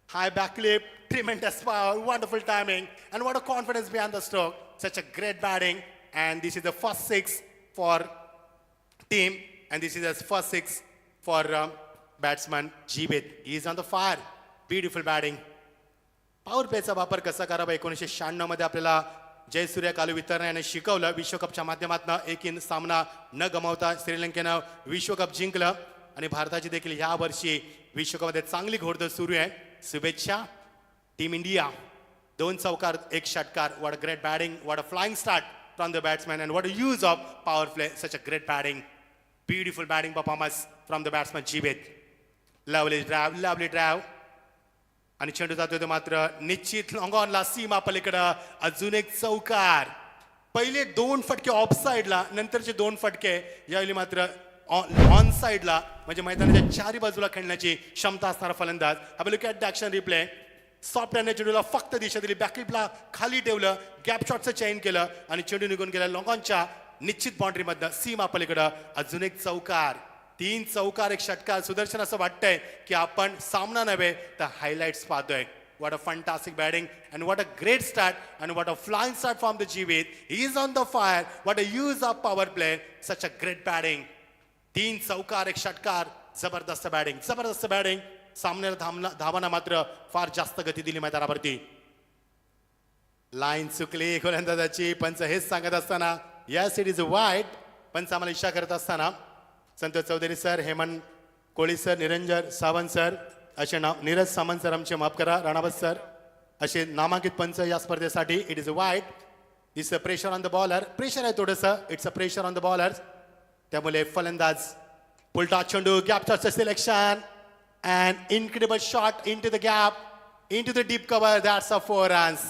High back lip, tremendous power, wonderful timing, and what a confidence behind the stroke. Such a great batting, and this is the first 6 for team, and this is the first 6 for batsman Jeevit. He is on the fire. Beautiful batting. Power प्लेचा वापर कसा करावा 1996 मध्ये आपल्याला जयसूर्य कालू वितरण याने शिकवलं. विश्वकपच्या माध्यमातून एक सामना न गमावता श्रीलंकेनं विश्वकप जिंकलं आणि भारताची देखील ह्या वर्षी विश्वकपमध्ये चांगली घोडदौड सुरू आहे. शुभेच्छा टीम इंडिया. 2 चौकार 1 षटकार. What a great batting, what a flying start from the batsman, and what a use of power play. Such a great batting. Beautiful batting performance from the batsman Jeevit. Lovely drive, lovely drive. आणि चेंडू जातोय तो मात्र निश्चित long ऑनला सीमा पलीकडे अजून एक चौकार. पहिले 2 फटके ऑफ साइडला, नंतरचे 2 फटके यावेळी मात्र ऑन साइडला, म्हणजे मैदानाच्या चारी बाजूला खेळण्याची क्षमता असणारा फलंदाज. अब look at the action replay. Soft hand चेंडूला फक्त दिशा दिली, बॅकलिपला खाली ठेवलं, गॅप शॉटचं चेंज केलं आणि चेंडू निघून गेला लॉंग ऑनच्या निश्चित बाउंड्रीमधनं सीमा पलीकडे अजून एक चौकार. 3 चौकार 1 षटकार. सुदर्शन असं वाटतंय की आपण सामना नव्हे तर हायलाइट्स पाहतोय. What a fantastic batting and what a great start and what a flying start from the Jeevit. He is on the fire. What a use of power play. Such a great batting. 3 चौकार 1 षटकार. जबरदस्त batting, जबरदस्त batting. सामन्याला धावांना मात्र फार जास्त गती दिली मैदानावरती. लाईन चुकली गोलंदाजाची. पंच हेच सांगत असताना यस इट इज वाईट. पंच आम्हाला इशारा करत असताना संतोष चौधरी सर, हेमंत कोळी सर, निरंजन सावंत सर असे नाव, नीरज सामंत सर आमचे माफ करा, राणावत सर असे नामांकित पंच या स्पर्धेसाठी. It is wide. It's a pressure on the bowler. Pressure आहे थोडंसं. It's a pressure on the bowler. त्यामुळे फलंदाज पुलटा चेंडू, गॅप शॉटचं selection and incredible shot into the gap, into the deep cover. That's a 4 runs.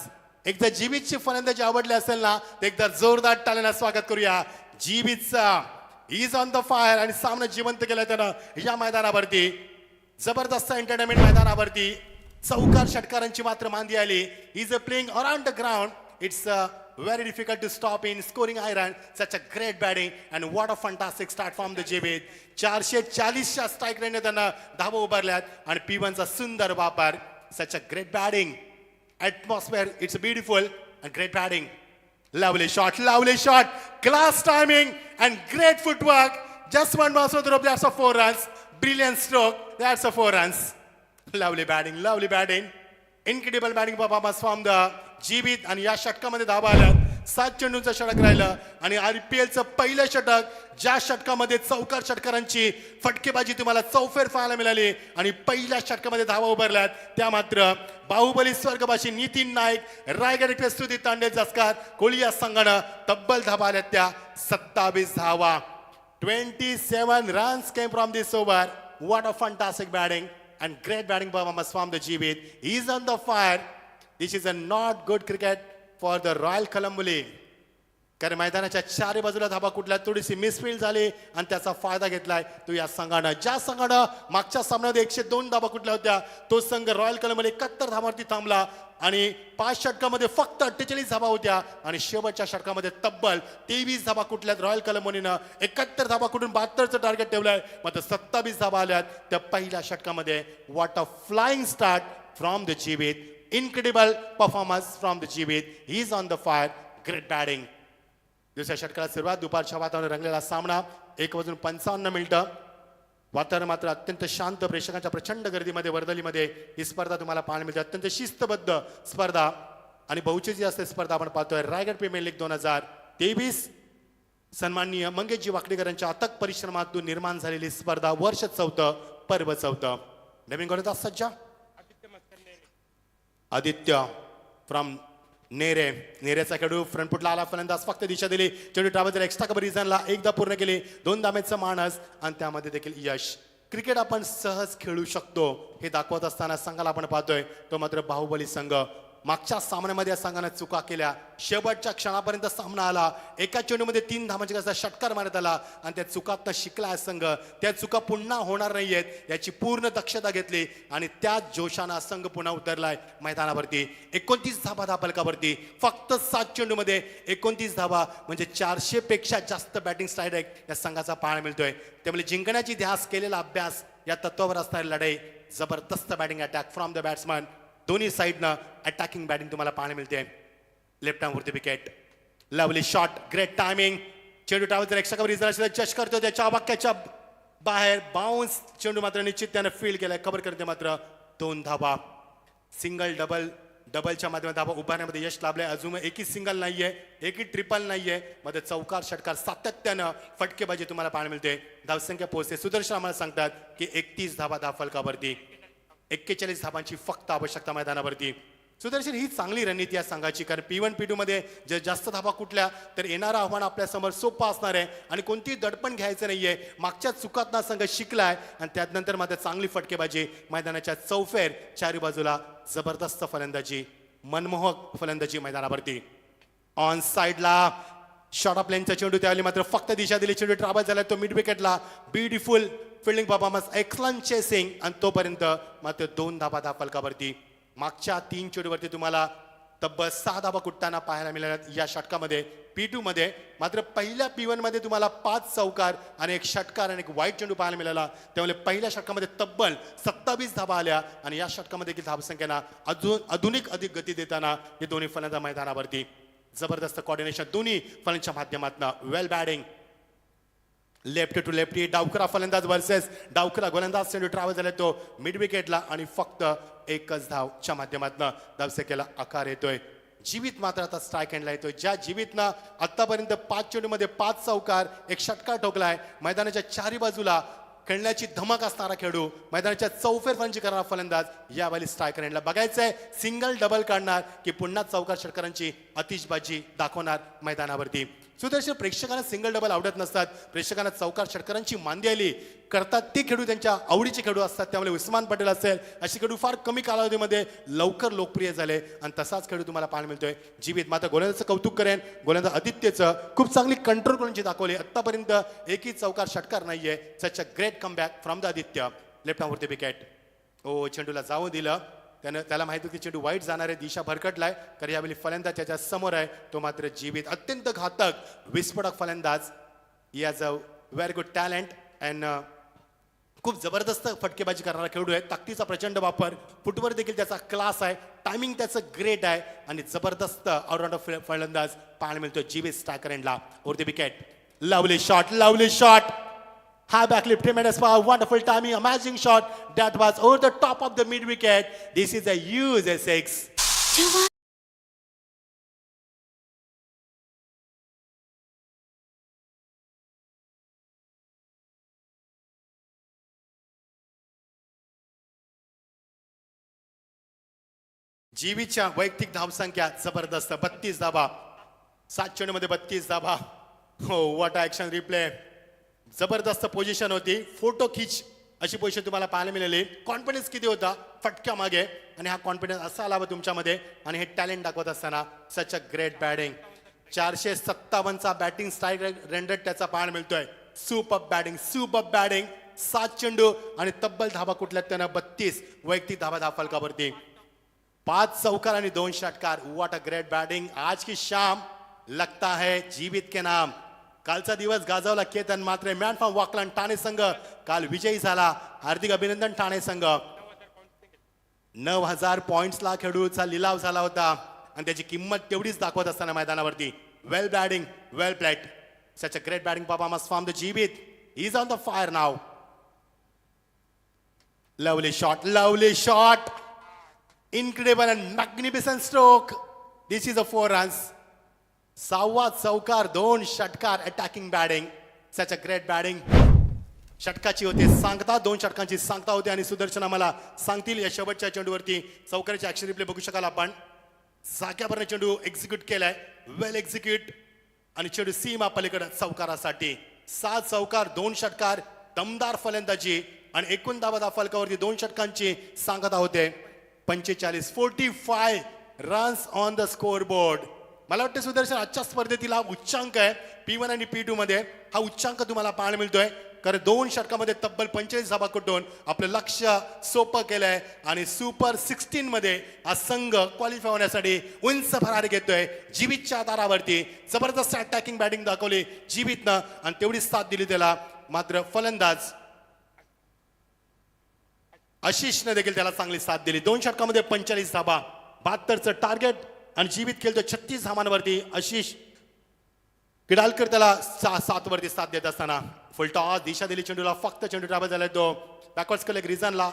एकदा जीवितची फलंदाजी आवडली असेल ना तर एकदा जोरदार टाळ्यानं स्वागत करूया जीवितचा. इज ऑन द फायर आणि सामना जिवंत केलं त्यानं या मैदानावरती. जबरदस्त एंटरटेनमेंट मैदानावरती. चौकार षटकारांची मात्र मांदी आली. Is a playing around the ground. It's very difficult to stop in scoring iron. Such a great batting and what a fantastic start from the Jeevit. 440च्या स्ट्राईक रेंजने त्यांना धावा उभारल्यात आणि P1चा सुंदर वापर. Such a great batting. Atmosphere, it's beautiful and great batting. Lovely shot, lovely shot. Class timing and great footwork. Just one bounce over the rope, that's a 4 runs. Brilliant stroke, that's a 4 runs. Lovely batting, lovely batting. Incredible batting performance from the Jeevit. आणि या षटकामध्ये धावा आल्या. 7 चेंडूंचं षटक राहिलं आणि IPLचं पहिलं षटक ज्या षटकामध्ये चौकार षटकारांची फटकेबाजी तुम्हाला चौफेर पाहायला मिळाली आणि पहिल्या षटकामध्ये धावा उभारल्यात त्या मात्र बाहुबली स्वर्गवासी नितीन नाईक, रायगड एक्सप्रेस सुधीर तांडे जसकार कोहली या संघानं तब्बल धावा आल्यात त्या 27 धावा. 27 runs came from this over. What a fantastic batting and great batting performance from the Jeevit. He is on the fire. This is a not good cricket for the Royal Colombo. कारण मैदानाच्या चारी बाजूला धाबा कुठल्या थोडीशी misfield झाली आणि त्याचा फायदा घेतलाय तो या संघानं. ज्या संघानं मागच्या सामन्यामध्ये 102 धाबा कुठल्या होत्या तो संघ रॉयल कलममध्ये 71 धावांवरती थांबला आणि 5 षटकामध्ये फक्त 48 धाबा होत्या आणि शेवटच्या षटकामध्ये तब्बल 23 धाबा कुठल्यात रॉयल कलमोनीनं 71 धाबा कुठून 72चं टार्गेट ठेवलंय. मात्र 27 धाबा आल्यात त्या पहिल्या षटकामध्ये. What a flying start from the Jeevit. Incredible performance from the Jeevit. He is on the fire. Great batting. दुसऱ्या षटकाला सुरुवात. दुपारच्या वातावरण रंगलेला सामना. 1:55 वातावरण मात्र अत्यंत शांत. प्रेक्षकांच्या प्रचंड गर्दीमध्ये वर्दलीमध्ये ही स्पर्धा तुम्हाला पाहायला मिळते. अत्यंत शिस्तबद्ध स्पर्धा आणि बहुचर्चित असलेली स्पर्धा आपण पाहतोय. रायगड प्रीमियर लीग 2023 सन्माननीय मंगेशजी वाकडेकरांच्या अथक परिश्रमातून निर्माण झालेली स्पर्धा. वर्ष 4, पर्व 4. नवीन गोलंदाज सज्जा आदित्य फ्रॉम नेरेचा खेळू. फ्रंट फुटला आला फलंदाज, फक्त दिशा दिली. चेंडू ट्रॅव्हल एक्स्ट्रा कव्हर रिझनला एकदा पूर्ण केली. 2 धाब्याचं मानस आणि त्यामध्ये देखील यश. क्रिकेट आपण सहज खेळू शकतो हे दाखवत असताना संघाला आपण पाहतोय तो मात्र बाहुबली संघ मागच्या सामन्यामध्ये या संघाने चुका केल्या, शेवटच्या क्षणापर्यंत सामना आला, एका चेंडूमध्ये 3 धावांचा कसा षटकार मारण्यात आला आणि त्या चुकातनं शिकला हा संघ. त्या चुका पुन्हा होणार नाहीयेत याची पूर्ण दक्षता घेतली आणि त्याच जोशानं संघ पुन्हा उतरलाय मैदानावरती. 29 धावा फलकावरती, फक्त 7 चेंडूमध्ये 29 धावा, म्हणजे 400 पेक्षा जास्त बॅटिंग स्ट्राईक या संघाचा पाहायला मिळतोय. त्यामुळे जिंकण्याची ध्यास केलेला अभ्यास या तत्वावर असणारी लढाई, जबरदस्त batting attack from the batsman, दोन्ही साईडनं अटॅकिंग बॅटिंग तुम्हाला पाहायला मिळते. लेफ्ट आर्मवरती wicket, lovely shot, great timing, चेंडू ट्रॅव्हल जर एक्स्ट्रा कव्हर इजरा जज करतो त्याच्या वाक्याच्या बाहेर बाउन्स, चेंडू मात्र निश्चित त्यानं फील्ड केलाय, कव्हर करते मात्र 2 धावा. सिंगल डबल, डबलच्या माध्यमात धावा उभारण्यामध्ये यश लाभले. अजून एकही सिंगल नाहीये, एकही ट्रिपल नाहीये, मध्ये चौकार षटकार सातत्यानं फटकेबाजी तुम्हाला पाहायला मिळते. धावसंख्या पोहोचते. सुदर्शन आम्हाला सांगतात की 31 धावा फलकावरती, 41 धावांची फक्त आवश्यकता मैदानावरती. सुदर्शन ही चांगली रणनीती या संघाची, कारण P1 P2 मध्ये जर जास्त धावा कुठल्या तर येणारं आव्हान आपल्या समोर सोपं असणार आहे आणि कोणतीही दडपण घ्यायचं नाहीये. मागच्या चुकातना संघ शिकलाय आणि त्यानंतर मात्र चांगली फटकेबाजी, मैदानाच्या चौफेर चारी बाजूला जबरदस्त फलंदाजी, मनमोहक फलंदाजी मैदानावरती. ऑन साइडला शॉर्ट ऑफ लेनचा चेंडू, त्यावेळी मात्र फक्त दिशा दिली, चेंडू ट्रॅव्हल झाला तो मिड विकेटला. Beautiful fielding performance, excellent chasing आणि तोपर्यंत मात्र 2 धावा फलकावरती. मागच्या 3 चेंडूवरती तुम्हाला तब्बल 6 धावा कुटताना पाहायला मिळाल्या या षटकामध्ये. P2 मध्ये मात्र पहिल्या P1 मध्ये तुम्हाला 5 चौकार आणि 1 षटकार आणि 1 वाईट चेंडू पाहायला मिळाला. त्यामुळे पहिल्या षटकामध्ये तब्बल 27 धावा आल्या आणि या षटकामध्ये देखील धावसंख्येना आधुनिक अधिक गती देताना हे दोन्ही फलंदाज मैदानावरती. जबरदस्त कॉर्डिनेशन दोन्ही फलंदाजांच्या माध्यमातून. Well batting, left to lefty, डावखरा फलंदाज वर्सेस डावखरा गोलंदाज, चेंडू ट्रॅव्हल झाला तो मिड विकेटला आणि फक्त 1च धावच्या माध्यमातून धावसंख्येला आकार येतोय. जीवित मात्र आता स्ट्राईक एंडला येतोय. ज्या जीवितनं आतापर्यंत 5 चेंडूमध्ये 5 चौकार 1 षटकार ठोकलाय, मैदानाच्या चारी बाजूला खेळण्याची धमक असणारा खेळू, मैदानाच्या चौफेर फलंदाजी करणारा फलंदाज यावेळी स्ट्रायकर एंडला बघायचंय. सिंगल डबल काढणार की पुन्हा चौकार षटकारांची आतिषबाजी दाखवणार मैदानावरती. सुदर्शन प्रेक्षकांना सिंगल डबल आवडत नसतात, प्रेक्षकांना चौकार षटकारांची मांदी आली करतात ते खेळू त्यांच्या आवडीचे खेळू असतात. त्यामुळे उस्मान पटेल असेल असे खेळू फार कमी कालावधीमध्ये लवकर लोकप्रिय झाले आणि तसाच खेळू तुम्हाला पाहायला मिळतोय. जीवित मात्र गोलंदाजाचं कौतुक करेन, गोलंदाज आदित्यचं खूप चांगली कंट्रोल करून दाखवली. आतापर्यंत एकही चौकार षटकार नाहीये. Such a great comeback from the Aditya. Left आर्मवरती विकेट, ओ चेंडूला जाऊ दिलं, त्याला माहिती होती चेंडू वाईट जाणार आहे, दिशा भरकटलाय, तर यावेळी फलंदाज त्याच्या समोर आहे, तो मात्र जीवित. अत्यंत घातक विस्फोटक फलंदाज, he has a very good talent and खूप जबरदस्त फटकेबाजी करणारा खेळाडू आहे. ताकदीचा प्रचंड वापर, फुटवर देखील त्याचा क्लास आहे, टायमिंग त्याचं ग्रेट आहे आणि जबरदस्त ऑलराऊंडर फलंदाज पाहायला मिळतो जीवित स्ट्रायकर एंडला. Over the wicket, lovely shot, lovely shot, high back lift, tremendous power, wonderful timing, amazing shot that was over the top of the mid wicket. This is a huge 6. जीवीच्या वैयक्तिक धावसंख्या जबरदस्त, 32 धावा, 7 चेंडूमध्ये 32 धावा. हो, व्हॉट ऍक्शन रिप्ले, जबरदस्त position होती, photo खिच अशी पोझिशन तुम्हाला पाहायला मिळाली. कॉन्फिडन्स किती होता फटक्या मागे, आणि हा कॉन्फिडन्स असा आला तुमच्यामध्ये आणि हे टॅलेंट दाखवत असताना सच अ ग्रेट बॅटिंग. 457चा बॅटिंग स्ट्राईक रेंडर त्याचा पाहायला मिळतोय. Super batting, super batting. 7 चेंडू आणि तब्बल धावा कुठल्यात त्यानं 32 वैयक्तिक धावा फलकावरती, 5 चौकार आणि 2 षटकार. What a great batting. आज की शाम लगता है जीवित के नाम. कालचा दिवस गाजवला केतन मात्रे, मॅन फ्रॉम वाकलांड ठाणे संघ काल विजयी झाला. हार्दिक अभिनंदन ठाणे संघ. 9000 पॉइंट्सला खेळूचा लिलाव झाला होता आणि त्याची किंमत तेवढीच दाखवत असताना मैदानावरती. Well batting, well played, such a great batting performance from the Jeevit. He is on the fire now. Lovely shot, lovely shot, incredible and magnificent stroke. This is a 4 runs. 6वा चौकार, 2 षटकार, attacking batting, such a great batting. षटकाची होते सांगता, 2 षटकांची सांगता होते आणि सुदर्शन आम्हाला सांगतील या शेवटच्या चेंडूवरती चौकाराची ऍक्शन रिप्ले बघू शकाल आपण. साक्यापर्यंत चेंडू एक्झिक्यूट केलाय, वेल एक्झिक्यूट, आणि चेंडू सीमा पलीकडे चौकारासाठी. 7 चौकार, 2 षटकार, दमदार फलंदाजी आणि एकूण धावा फलकावरती 2 षटकांची सांगता होते. 45, 45 runs on the score board. मला वाटतं सुदर्शन आजच्या स्पर्धेतील हा उच्चांक आहे P1 आणि P2 मध्ये हा उच्चांक तुम्हाला पाहायला मिळतोय. कारण 2 षटकामध्ये तब्बल 45 धावा कुठून आपलं लक्ष सोपं केलंय आणि सुपर 16 मध्ये हा संघ क्वालिफाय होण्यासाठी उंच भरारी घेतोय. जीवितच्या आधारावरती जबरदस्त अटॅकिंग बॅटिंग दाखवली जीवितनं आणि तेवढीच साथ दिली त्याला. मात्र फलंदाज आशिषने देखील त्याला चांगली साथ दिली. 2 षटकामध्ये 45 धावा, 72चं टार्गेट आणि जीवित खेळतो 36 धावांवरती. आशिष किडालकर त्याला 7 वरती साथ देत असताना फुलटॉस दिशा दिली चेंडूला. फक्त चेंडू ट्रॅव्हल झालाय तो बॅकवर्ड्स केलं रिझनला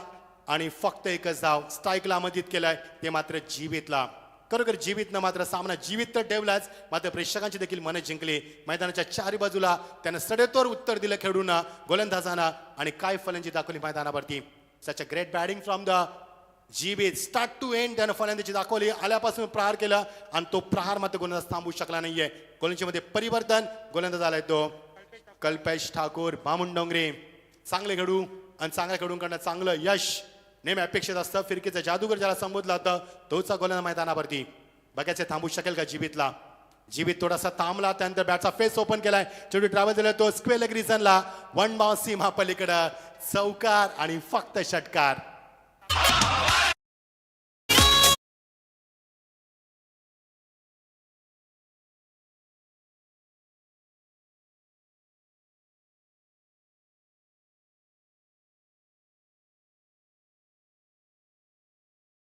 आणि फक्त एकच धाव स्ट्राईकला आमंत्रित केलाय ते मात्र जीवितला. खरोखर जीवितनं मात्र सामना जीवित तर ठेवलाच, मात्र प्रेक्षकांची देखील मनं जिंकली. मैदानाच्या चारी बाजूला त्यानं सडेतोड उत्तर दिलं खेळूंना, गोलंदाजांना आणि काय फलंदाजी दाखवली मैदानावरती. Such a great batting from the Jeevit. Start to end त्यानं फलंदाजी दाखवली. आल्यापासून प्रहार केला आणि तो प्रहार मात्र गोलंदाज थांबू शकला नाहीये. गोलंदाजीमध्ये परिवर्तन, गोलंदाज आलाय तो कल्पेश ठाकूर. बामुंडोंगरे चांगले खेळू आणि चांगल्या खेळूंकडनं चांगलं यश नेहमी अपेक्षित असतं. फिरकीचा जादूगर ज्याला संबोधलं होतं तोचा गोलंदाज मैदानावरती. बघायचे थांबू शकेल का जीवितला. जीवित थोडासा थांबला, त्यानंतर बॅटचा फेस ओपन केलाय. चेंडू ट्रॅव्हल झाला तो स्क्वेअर लेग रिझनला. 1 बाउन्स सीमा पलीकडं चौकार आणि फक्त षटकार.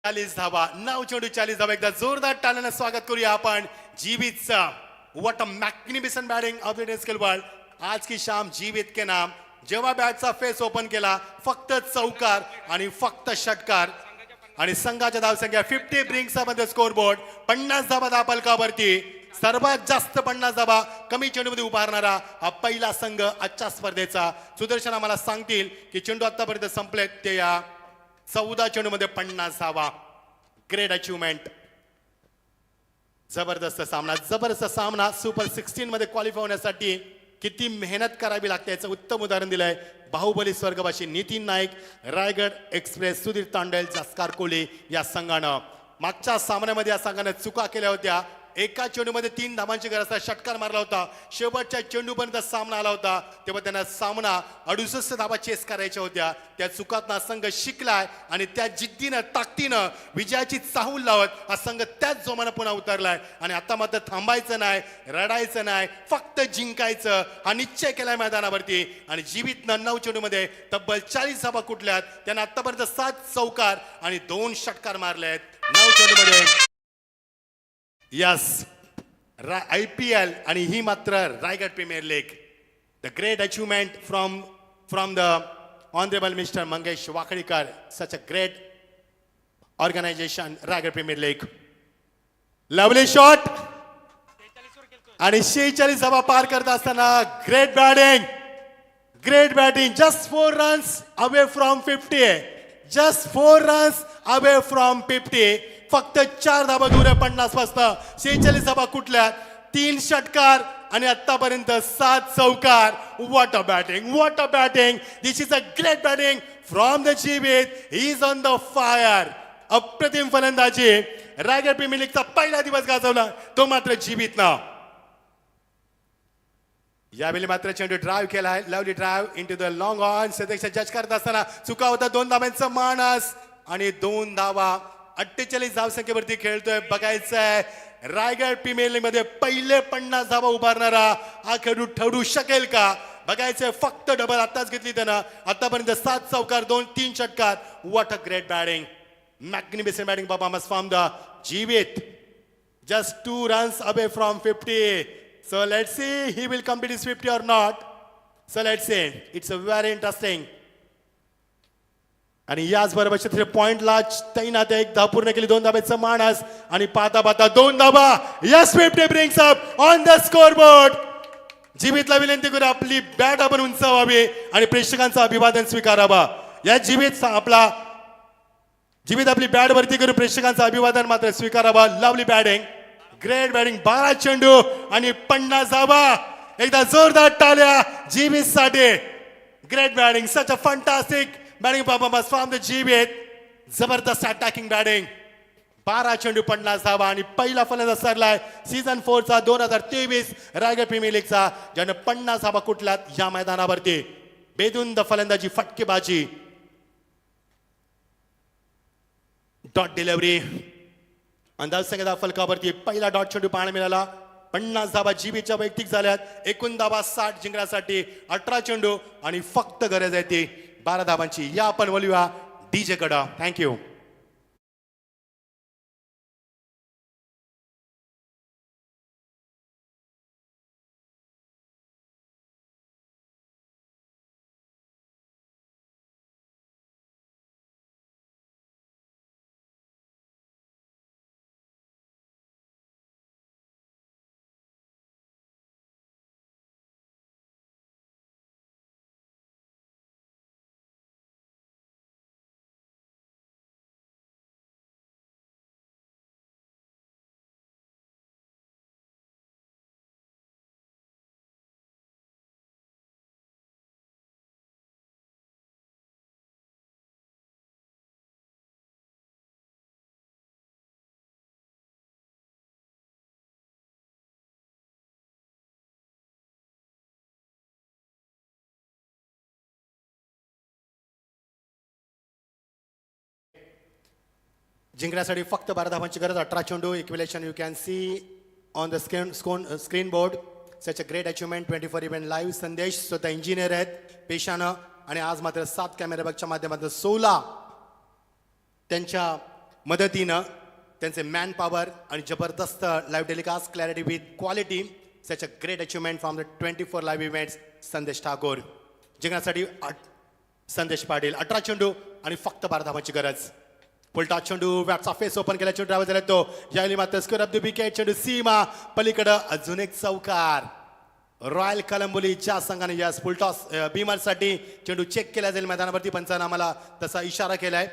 चालीस धावा, 9 चेंडू 40 धावा. एकदा जोरदार टाळ्यानं स्वागत करूया आपण जीवितचा. What a magnificent batting of the skill world. आज की शाम जीवित के नाम. जेव्हा बॅटचा फेस ओपन केला फक्त चौकार आणि फक्त षटकार आणि संघाच्या धावसंख्या 50 brings up the score board. 50 धावा धापलकावरती. सर्वात जास्त 50 धावा कमी चेंडूमध्ये उभारणारा हा पहिला संघ आजच्या स्पर्धेचा. सुदर्शन आम्हाला सांगतील की चेंडू आतापर्यंत संपलेत ते या 14 चेंडूमध्ये 50 धावा. Great achievement. जबरदस्त सामना. सुपर 16 मध्ये क्वालिफाय होण्यासाठी किती मेहनत करावी लागते याचं उत्तम उदाहरण दिलंय बाहुबली स्वर्गवासी नितीन नाईक, रायगड एक्सप्रेस सुधीर तांडेल, जास्कार कोहली या संघानं. मागच्या सामन्यामध्ये या संघाने चुका केल्या होत्या. एका चेंडूमध्ये 3 धावांची गरज असता षटकार मारला होता. शेवटच्या चेंडूपर्यंत सामना आला होता तेव्हा त्यांना सामना 68 धावा चेस करायच्या होत्या. त्या चुकातनं संघ शिकलाय आणि त्या जिद्दीनं ताकदीनं विजयाची चाहूल लावत हा संघ त्याच जोमानं पुन्हा उतरलाय. आणि आता मात्र थांबायचं नाही, रडायचं नाही, फक्त जिंकायचं हा निश्चय केलाय मैदानावरती. आणि जीवितनं 9 चेंडूमध्ये तब्बल 40 धावा कुठल्यात. त्यांना आतापर्यंत 7 चौकार आणि 2 षटकार मारले आहेत 9 चेंडूमध्ये. यस, IPL आणि ही मात्र Raigad Premier League. The great achievement from the honourable mister Mangesh Wakdikar. Such a great organisation Raigad Premier League. Lovely shot आणि 46 धावा पार करत असताना great batting. Just 4 runs away from 50. Just 4 runs away from 50. फक्त 4 धावा दूर आहे 50 पासून. 46 धावा कुठल्या, 3 षटकार आणि आतापर्यंत 7 चौकार. What a batting. This is a great batting from the Jeevit. He is on the fire. अप्रतिम फलंदाजी. रायगड प्रीमियर लीगचा पहिला दिवस गाजवला तो मात्र जीवितनं. यावेळी मात्र चेंडू ड्राईव्ह केलाय. Lovely drive into the long on. सदस्य जज करत असताना चुका होता. 2 धावांचा मानस आणि 2 धावा. 48 धावसंख्येवरती खेळतोय. बघायचंय रायगड प्रीमियर लीग मध्ये पहिले 50 धावा उभारणारा हा खेळू ठरू शकेल का. बघायचंय. फक्त डबल आताच घेतली त्यानं. आतापर्यंत 7 चौकार 2-3 षटकार. What a great batting. Magnificent batting performance from the Jeevit. Just 2 runs away from 50. So let's see he will complete his 50 or not. So let's see. It's a very interesting. आणि याच बरोबर पॉइंटला तैनात 1 धाव पूर्ण केली. 2 धाब्याचं मानस आणि पाहता 2 धावा. Yes, 50 brings up on the scoreboard. जीवितला विनंती करू आपली बॅट आपण उंचावावी आणि प्रेक्षकांचं अभिवादन स्वीकारावा. या जीवित आपली बॅट वरती करू प्रेक्षकांचं अभिवादन मात्र स्वीकारावा. Lovely batting. Great batting. 12 चेंडू आणि 50 धावा. एकदा जोरदार टाळ्या जीवित साठी. Great batting. Such a fantastic batting performance from the जीवित. जबरदस्त अटॅकिंग बॅटिंग. 12 चेंडू 50 धावा आणि पहिला फलंदाज सरलाय सीझन 4 चा 2023 रायगड प्रीमियर लीगचा, ज्याने 50 धावा कुठल्यात या मैदानावरती. बेधुंद फलंदाजी, फटकेबाजी, डॉट डिलिव्हरी. अंदाज संघाच्या फलकावरती पहिला डॉट चेंडू पाहायला मिळाला. 50 धावा जीबीच्या वैयक्तिक झाल्यात. एकूण धावा 60 जिंकण्यासाठी 18 चेंडू आणि फक्त गरज आहे ती 12 धावांची. या आपण बोलूया डीजे कडं. थँक्यू. जिंकण्यासाठी फक्त 12 धावांची गरज. 18 चेंडू. Equation you can see on the screen board. Such a great achievement. 24 event live. Sandesh स्वतः इंजिनियर आहेत पेशानं, आणि आज मात्र 7 कॅमेरा बॅगच्या माध्यमातून 16 त्यांच्या मदतीनं त्यांचे मॅन पॉवर आणि जबरदस्त live telecast, clarity with quality. Such a great achievement from the 24 live events. संदेश ठाकूर. जिंकण्यासाठी संदेश पाटील. 18 चेंडू आणि फक्त 12 धावांची गरज. पुलटा चेंडू, वॅटचा फेस ओपन केला. चेंडू ड्रायव्हर झाला तो. यावेळी मात्र स्कोर ऑफ द विकेट. चेंडू सीमा पलीकडं. अजून एक चौकार. रॉयल कलंबोलीच्या संघाने या पुलटॉस बीमरसाठी चेंडू चेक केला जाईल मैदानावरती. पंचांना आम्हाला तसा इशारा केलाय.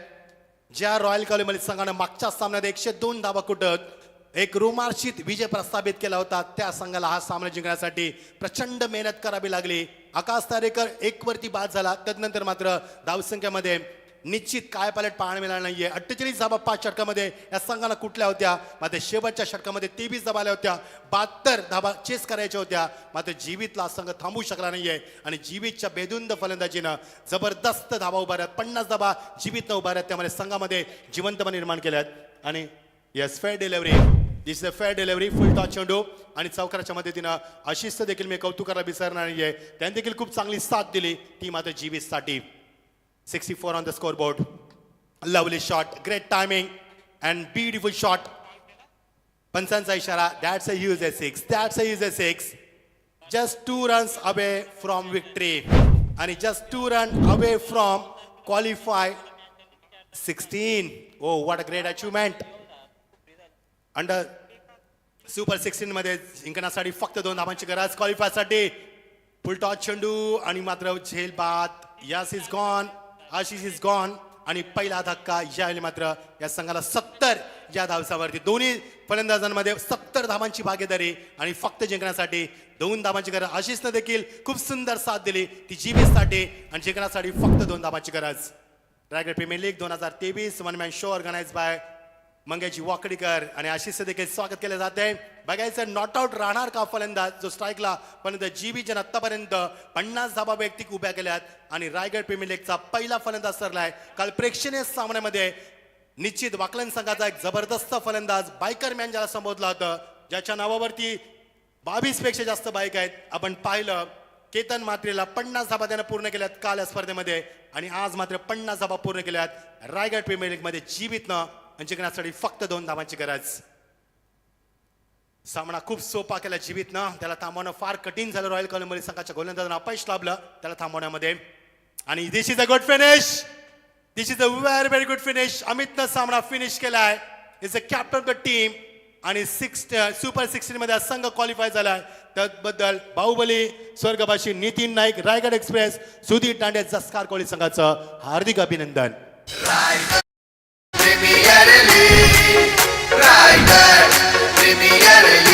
ज्या रॉयल कलंबोली संघाने मागच्या सामन्यात 102 धावा कुठत एक रोमांचित विजय प्रस्थापित केला होता, त्या संघाला हा सामना जिंकण्यासाठी प्रचंड मेहनत करावी लागली. आकाश तारेकर 1 वरती बाद झाला. तदनंतर मात्र धावसंख्येमध्ये निश्चित काय पालट पाहायला मिळाला नाहीये. 48 धावा 5 षटकामध्ये या संघाला कुठल्या होत्या, मात्र शेवटच्या षटकामध्ये 23 धावा आल्या होत्या. 72 धावा चेस करायच्या होत्या, मात्र जीवितला संघ थांबू शकला नाहीये. आणि जीवितच्या बेधुंद फलंदाजीनं जबरदस्त धावा उभारत, 50 धावा जीवितनं उभारत, त्यामुळे संघामध्ये जिवंतपणा निर्माण केल्यात. आणि yes, fair delivery. This is a fair delivery. Full toss चेंडू आणि चौकाराच्या मदतीनं आशिष देखील मी कौतुकाला विसरणार नाहीये. त्यांनी देखील खूप चांगली साथ दिली, ती मात्र जीवितसाठी. 64 on the scoreboard. Lovely shot, great timing and beautiful shot. पंचांचा इशारा. That's a huge 6. That's a huge 6. Just 2 runs away from victory. आणि just 2 runs away from qualify 16. Oh, what a great achievement. Under Super 16 मध्ये जिंकण्यासाठी फक्त 2 धावांची गरज. क्वालिफायसाठी full toss चेंडू आणि मात्र झेल बाद. Yes is gone. Ashish is gone. आणि पहिला धक्का. यावेळी मात्र या संघाला 70 या धावसावरती. दोन्ही फलंदाजांमध्ये 70 धावांची भागीदारी आणि फक्त जिंकण्यासाठी 2 धावांची गरज. आशिषनं देखील खूप सुंदर साथ दिली, ती जीबीसाठी, आणि जिंकण्यासाठी फक्त 2 धावांची गरज. Raigad Premier League 2023 one man show organise by Mangesh Wakdikar आणि आशिषचं देखील स्वागत केलं जाते. बघायचं नॉट आउट राहणार का फलंदाज जो स्ट्राईकला, पण जीबी जन आतापर्यंत 50 धावा वैयक्तिक उभ्या केल्यात आणि रायगड प्रीमियर लीगचा पहिला फलंदाज ठरलाय. काल प्रेक्षणीय सामन्यामध्ये निश्चित वाकलन संघाचा एक जबरदस्त फलंदाज, बायकर मॅन ज्याला संबोधलं होतं, ज्याच्या नावावरती 22 पेक्षा जास्त बाईक आहेत, आपण पाहिलं. केतन मात्रेला 50 धावा त्यानं पूर्ण केल्यात काल या स्पर्धेमध्ये, आणि आज मात्र 50 धावा पूर्ण केल्यात रायगड प्रीमियर लीग मध्ये जीवितनं. जिंकण्यासाठी फक्त 2 धावांची गरज. सामना खूप सोपा केला जीवितनं. त्याला थांबवणं फार कठीण झालं. रॉयल कलंबोली संघाच्या गोलंदाजांना अपयश लाभलं त्याला थांबवण्यामध्ये. आणि this is a good finish. This is a very very good finish. अमितनं सामना फिनिश केलाय. Is a captain of the team आणि सुपर 16 मध्ये संघ क्वालिफाय झालाय. त्याबद्दल बाहुबली स्वर्गवासी नितीन नाईक, रायगड एक्सप्रेस, सुधीर तांडे, जसकार कोळी संघाचं हार्दिक अभिनंदन. Premier League, Premier League.